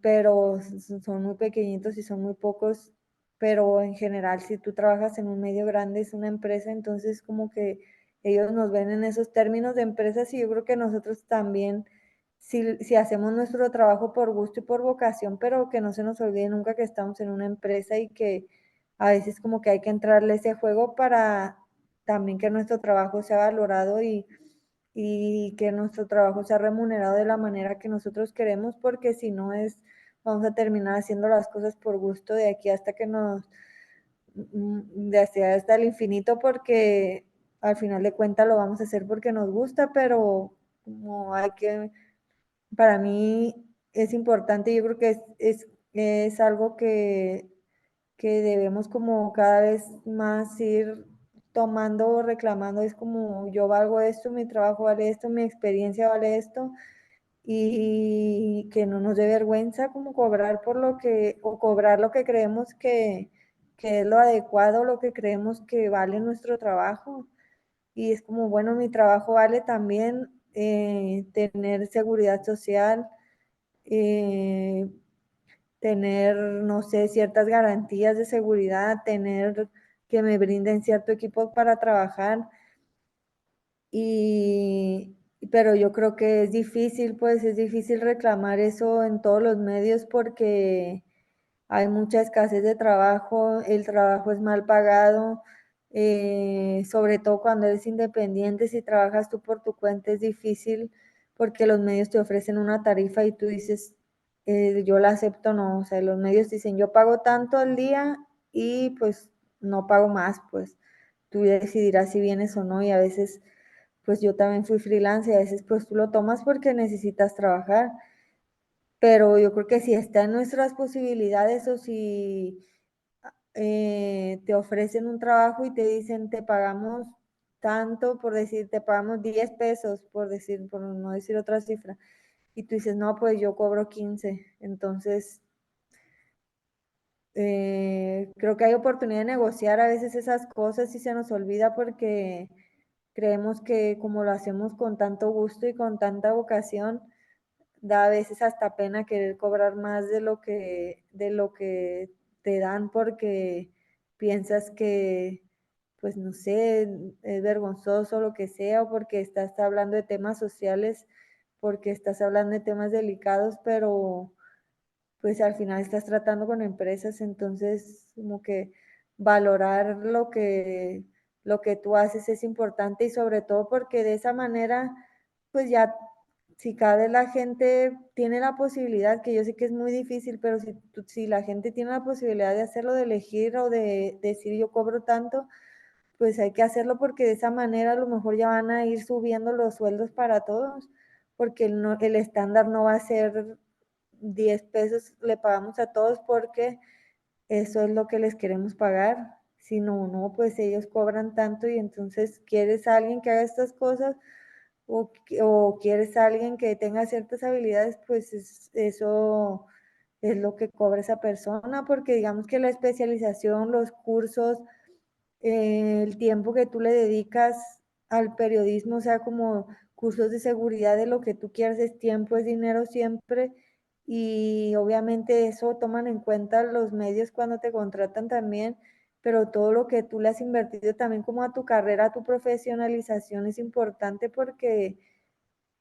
pero son muy pequeñitos y son muy pocos, pero en general si tú trabajas en un medio grande es una empresa, entonces como que ellos nos ven en esos términos de empresas y yo creo que nosotros también, si hacemos nuestro trabajo por gusto y por vocación, pero que no se nos olvide nunca que estamos en una empresa y que a veces como que hay que entrarle ese juego para también que nuestro trabajo sea valorado y que nuestro trabajo sea remunerado de la manera que nosotros queremos, porque si no es, vamos a terminar haciendo las cosas por gusto de aquí hasta que nos, de hasta el infinito, porque al final de cuentas lo vamos a hacer porque nos gusta, pero como hay que, para mí es importante, yo creo que es algo que debemos como cada vez más ir tomando o reclamando, es como yo valgo esto, mi trabajo vale esto, mi experiencia vale esto, y que no nos dé vergüenza como cobrar por lo que, o cobrar lo que creemos que es lo adecuado, lo que creemos que vale nuestro trabajo. Y es como, bueno, mi trabajo vale también tener seguridad social, eh, tener, no sé, ciertas garantías de seguridad, tener que me brinden cierto equipo para trabajar. Y, pero yo creo que es difícil, pues es difícil reclamar eso en todos los medios porque hay mucha escasez de trabajo, el trabajo es mal pagado, sobre todo cuando eres independiente, si trabajas tú por tu cuenta es difícil porque los medios te ofrecen una tarifa y tú dices, yo la acepto, no, o sea, los medios dicen, yo pago tanto al día y pues no pago más, pues tú decidirás si vienes o no y a veces pues yo también fui freelance y a veces pues tú lo tomas porque necesitas trabajar, pero yo creo que si está en nuestras posibilidades o si te ofrecen un trabajo y te dicen te pagamos tanto, por decir, te pagamos 10 pesos, por decir, por no decir otra cifra, y tú dices, no, pues yo cobro 15, entonces creo que hay oportunidad de negociar a veces esas cosas y se nos olvida porque creemos que como lo hacemos con tanto gusto y con tanta vocación, da a veces hasta pena querer cobrar más de lo que te dan porque piensas que, pues no sé, es vergonzoso o lo que sea, o porque estás hablando de temas sociales, porque estás hablando de temas delicados, pero pues al final estás tratando con empresas, entonces como que valorar lo que tú haces es importante y sobre todo porque de esa manera, pues ya, si cada vez la gente tiene la posibilidad, que yo sé que es muy difícil, pero si la gente tiene la posibilidad de hacerlo, de elegir o de decir yo cobro tanto, pues hay que hacerlo porque de esa manera a lo mejor ya van a ir subiendo los sueldos para todos, porque el estándar no va a ser 10 pesos, le pagamos a todos porque eso es lo que les queremos pagar. Si no, no, pues ellos cobran tanto y entonces quieres a alguien que haga estas cosas o quieres a alguien que tenga ciertas habilidades, pues eso es lo que cobra esa persona, porque digamos que la especialización, los cursos, el tiempo que tú le dedicas al periodismo, o sea, como cursos de seguridad de lo que tú quieras, es tiempo, es dinero siempre. Y obviamente eso toman en cuenta los medios cuando te contratan también, pero todo lo que tú le has invertido también como a tu carrera, a tu profesionalización es importante porque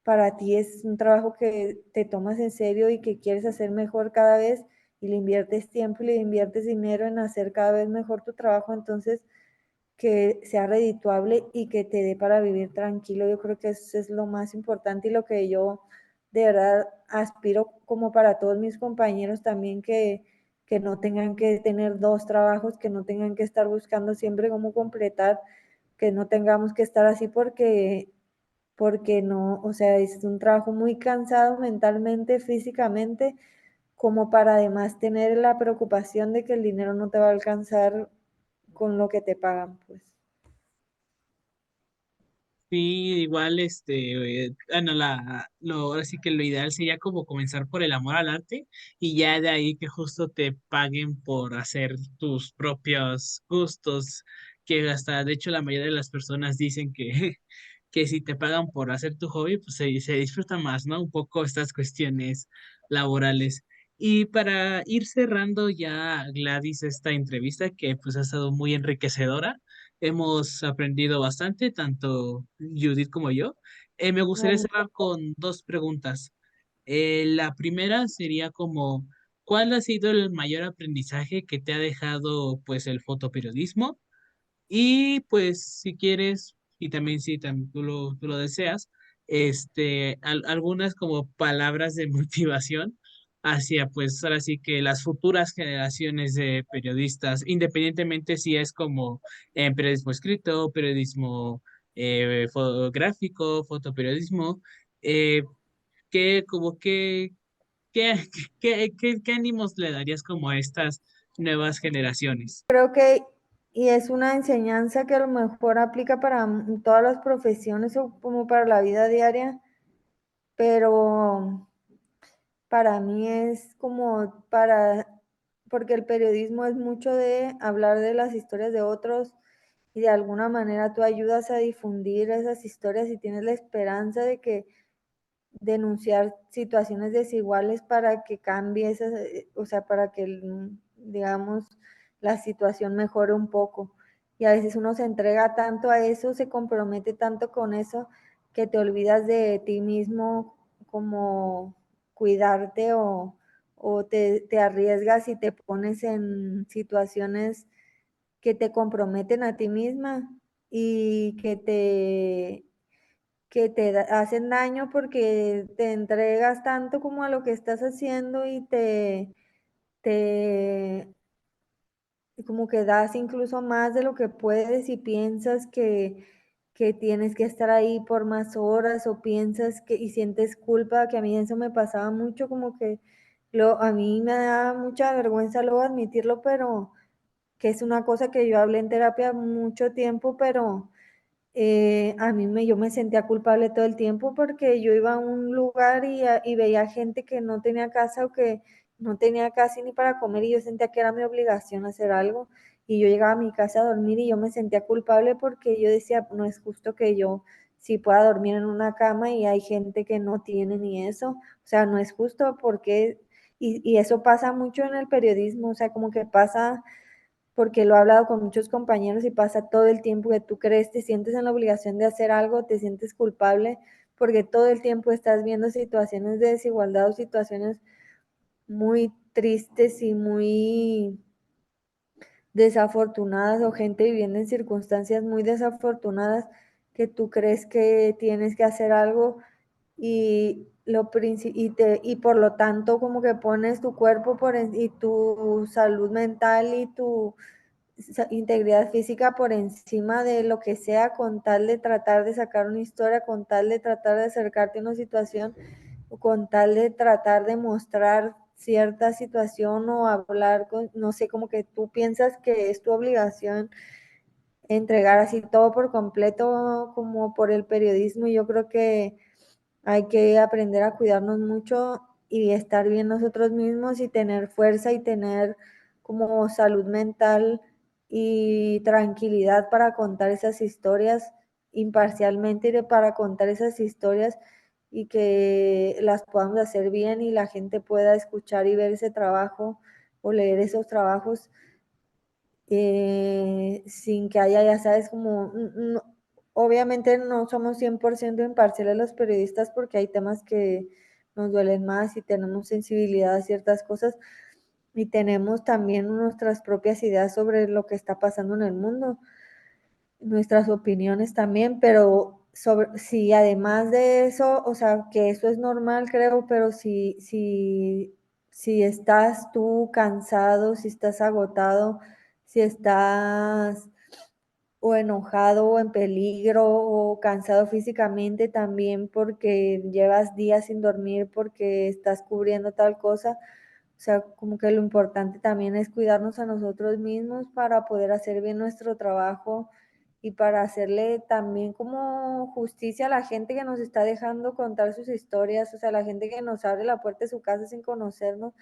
para ti es un trabajo que te tomas en serio y que quieres hacer mejor cada vez y le inviertes tiempo y le inviertes dinero en hacer cada vez mejor tu trabajo, entonces que sea redituable y que te dé para vivir tranquilo. Yo creo que eso es lo más importante y lo que yo de verdad aspiro como para todos mis compañeros también que no tengan que tener dos trabajos, que no tengan que estar buscando siempre cómo completar, que no tengamos que estar así porque no, o sea, es un trabajo muy cansado mentalmente, físicamente, como para además tener la preocupación de que el dinero no te va a alcanzar con lo que te pagan, pues. Sí, igual, bueno, ahora sí que lo ideal sería como comenzar por el amor al arte y ya de ahí que justo te paguen por hacer tus propios gustos, que hasta, de hecho, la mayoría de las personas dicen que, que si te pagan por hacer tu hobby, pues se disfruta más, ¿no? Un poco estas cuestiones laborales. Y para ir cerrando ya, Gladys, esta entrevista que pues ha estado muy enriquecedora. hemos aprendido bastante, tanto Judith como yo. Me gustaría Vale. cerrar con dos preguntas. La primera sería como, ¿cuál ha sido el mayor aprendizaje que te ha dejado pues el fotoperiodismo? Y pues si quieres, y también si tú lo deseas, algunas como palabras de motivación hacia pues ahora sí que las futuras generaciones de periodistas, independientemente si es como en periodismo escrito, periodismo fotográfico, fotoperiodismo, eh, ¿qué, como qué, qué ánimos le darías como a estas nuevas generaciones? Creo que, y es una enseñanza que a lo mejor aplica para todas las profesiones o como para la vida diaria, pero para mí es como porque el periodismo es mucho de hablar de las historias de otros y de alguna manera tú ayudas a difundir esas historias y tienes la esperanza de que denunciar situaciones desiguales para que cambie esas, o sea, para que, digamos, la situación mejore un poco. Y a veces uno se entrega tanto a eso, se compromete tanto con eso, que te olvidas de ti mismo, como cuidarte o te arriesgas y te pones en situaciones que te comprometen a ti misma y que te hacen daño porque te entregas tanto como a lo que estás haciendo y te como que das incluso más de lo que puedes y piensas que tienes que estar ahí por más horas o piensas que y sientes culpa, que a mí eso me pasaba mucho, como que a mí me da mucha vergüenza luego admitirlo, pero que es una cosa que yo hablé en terapia mucho tiempo, pero yo me sentía culpable todo el tiempo porque yo iba a un lugar y veía gente que no tenía casa o que no tenía casi ni para comer y yo sentía que era mi obligación hacer algo y yo llegaba a mi casa a dormir y yo me sentía culpable porque yo decía, no es justo que yo sí pueda dormir en una cama y hay gente que no tiene ni eso, o sea, no es justo porque, y eso pasa mucho en el periodismo, o sea, como que pasa porque lo he hablado con muchos compañeros y pasa todo el tiempo que tú crees, te sientes en la obligación de hacer algo, te sientes culpable, porque todo el tiempo estás viendo situaciones de desigualdad o situaciones muy tristes y muy desafortunadas o gente viviendo en circunstancias muy desafortunadas que tú crees que tienes que hacer algo y por lo tanto como que pones tu cuerpo y tu salud mental y tu integridad física por encima de lo que sea con tal de tratar de sacar una historia, con tal de tratar de acercarte a una situación, o con tal de tratar de mostrar cierta situación o hablar con, no sé, como que tú piensas que es tu obligación entregar así todo por completo como por el periodismo. Y yo creo que hay que aprender a cuidarnos mucho y estar bien nosotros mismos y tener fuerza y tener como salud mental y tranquilidad para contar esas historias imparcialmente para contar esas historias y que las podamos hacer bien y la gente pueda escuchar y ver ese trabajo o leer esos trabajos sin que haya, ya sabes, como, obviamente no somos 100% imparciales los periodistas porque hay temas que nos duelen más y tenemos sensibilidad a ciertas cosas y tenemos también nuestras propias ideas sobre lo que está pasando en el mundo, nuestras opiniones también, pero si además de eso, o sea, que eso es normal, creo, pero si estás tú cansado, si estás agotado, si estás o enojado o en peligro o cansado físicamente también porque llevas días sin dormir porque estás cubriendo tal cosa. O sea, como que lo importante también es cuidarnos a nosotros mismos para poder hacer bien nuestro trabajo y para hacerle también como justicia a la gente que nos está dejando contar sus historias, o sea, la gente que nos abre la puerta de su casa sin conocernos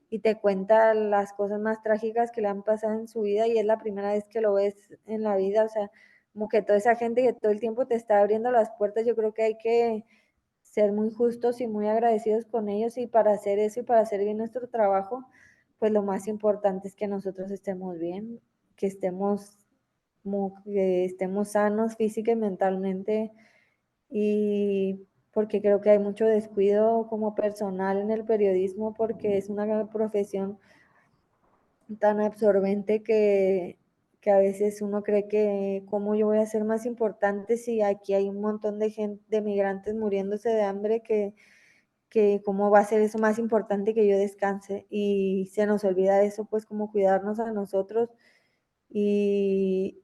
y te cuenta las cosas más trágicas que le han pasado en su vida y es la primera vez que lo ves en la vida, o sea, como que toda esa gente que todo el tiempo te está abriendo las puertas, yo creo que hay que ser muy justos y muy agradecidos con ellos y para hacer eso y para hacer bien nuestro trabajo, pues lo más importante es que nosotros estemos bien, que estemos como que estemos sanos física y mentalmente, y porque creo que hay mucho descuido como personal en el periodismo, porque es una profesión tan absorbente que a veces uno cree que cómo yo voy a ser más importante si aquí hay un montón de gente, de migrantes muriéndose de hambre, que cómo va a ser eso más importante que yo descanse, y se nos olvida eso, pues como cuidarnos a nosotros, y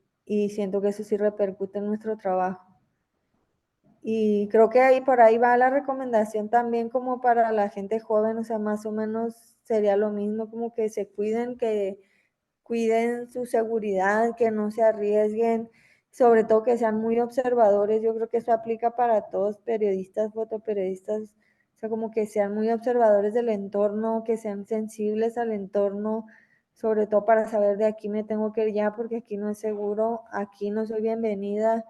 siento que eso sí repercute en nuestro trabajo. Y creo que ahí por ahí va la recomendación también como para la gente joven, o sea, más o menos sería lo mismo, como que se cuiden, que cuiden su seguridad, que no se arriesguen, sobre todo que sean muy observadores. Yo creo que eso aplica para todos, periodistas, fotoperiodistas, o sea, como que sean muy observadores del entorno, que sean sensibles al entorno, sobre todo para saber de aquí me tengo que ir ya porque aquí no es seguro, aquí no soy bienvenida,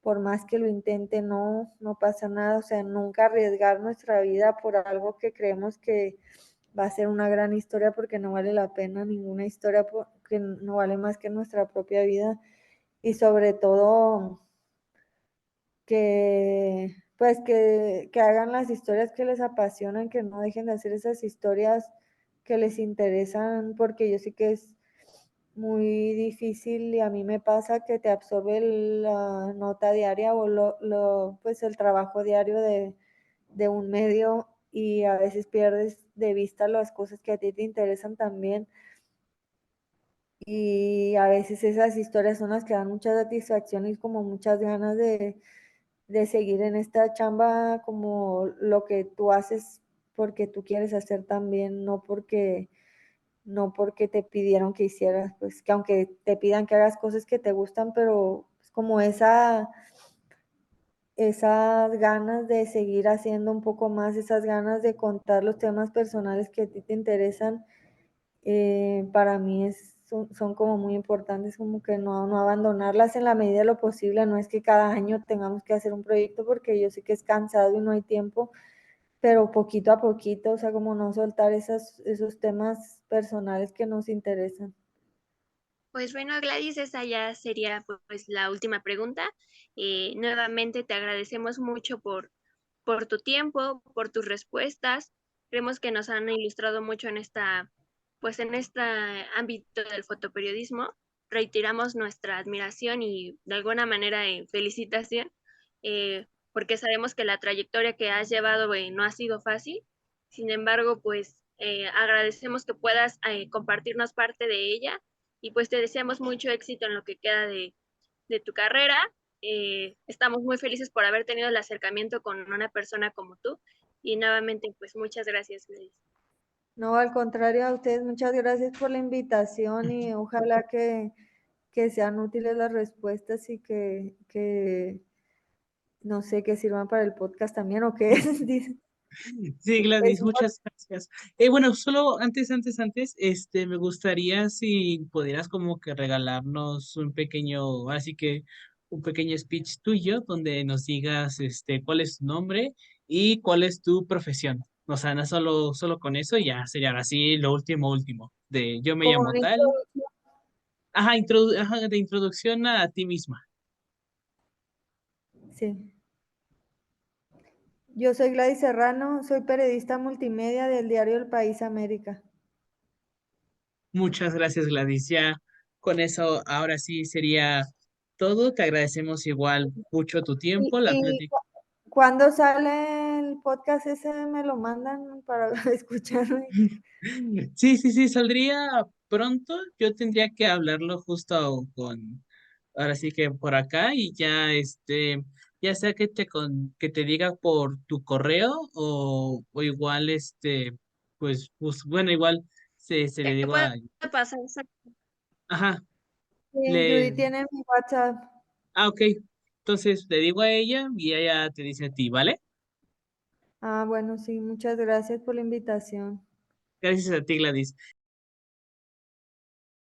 por más que lo intente, no, no pasa nada, o sea, nunca arriesgar nuestra vida por algo que creemos que va a ser una gran historia, porque no vale la pena ninguna historia, que no vale más que nuestra propia vida, y sobre todo que pues que hagan las historias que les apasionan, que no dejen de hacer esas historias que les interesan, porque yo sé que es muy difícil, y a mí me pasa que te absorbe la nota diaria o pues el trabajo diario de un medio, y a veces pierdes de vista las cosas que a ti te interesan también, y a veces esas historias son las que dan mucha satisfacción y como muchas ganas de seguir en esta chamba, como lo que tú haces porque tú quieres hacer también, no porque te pidieron que hicieras, pues que aunque te pidan que hagas cosas que te gustan, pero es como esas ganas de seguir haciendo un poco más, esas ganas de contar los temas personales que a ti te interesan, para mí son como muy importantes, como que no abandonarlas en la medida de lo posible. No es que cada año tengamos que hacer un proyecto, porque yo sé que es cansado y no hay tiempo, pero poquito a poquito, o sea, como no soltar esos temas personales que nos interesan. Pues bueno, Gladys, esa ya sería pues la última pregunta. Nuevamente te agradecemos mucho por tu tiempo, por tus respuestas. Creemos que nos han ilustrado mucho en pues en este ámbito del fotoperiodismo. Reiteramos nuestra admiración y de alguna manera felicitación, porque sabemos que la trayectoria que has llevado no ha sido fácil. Sin embargo, pues agradecemos que puedas compartirnos parte de ella y pues te deseamos mucho éxito en lo que queda de tu carrera. Estamos muy felices por haber tenido el acercamiento con una persona como tú y nuevamente pues muchas gracias, Gladys. No, al contrario, a ustedes muchas gracias por la invitación, y ojalá que sean útiles las respuestas, y que no sé, que sirvan para el podcast también, o qué dicen. Sí, Pues, Gladys, muchas gracias. Bueno, solo antes, me gustaría si pudieras como que regalarnos un pequeño, así que un pequeño speech tuyo donde nos digas, cuál es tu nombre y cuál es tu profesión. O sea, no solo con eso ya sería así lo último, de yo me como llamo una tal. introducción, Ajá, ajá, de introducción a ti misma. sí. Yo soy Gladys Serrano, soy periodista multimedia del diario El País América. Muchas gracias, Gladys. Ya con eso, ahora sí sería todo. Te agradecemos igual mucho tu ¿Y, tiempo, la y plática. cuándo sale el podcast ese? ¿Me lo mandan para escucharme? Sí, saldría pronto. Yo tendría que hablarlo justo con, ahora sí que por acá y ya, ya sea que que te diga por tu correo o igual, pues bueno, igual se le Te digo puedo a, pasar ajá, Sí, Judy le, tiene mi WhatsApp. ok. Entonces le digo a ella y ella te dice a ti, ¿vale? Ah, bueno, sí, muchas gracias por la invitación. Gracias a ti, Gladys.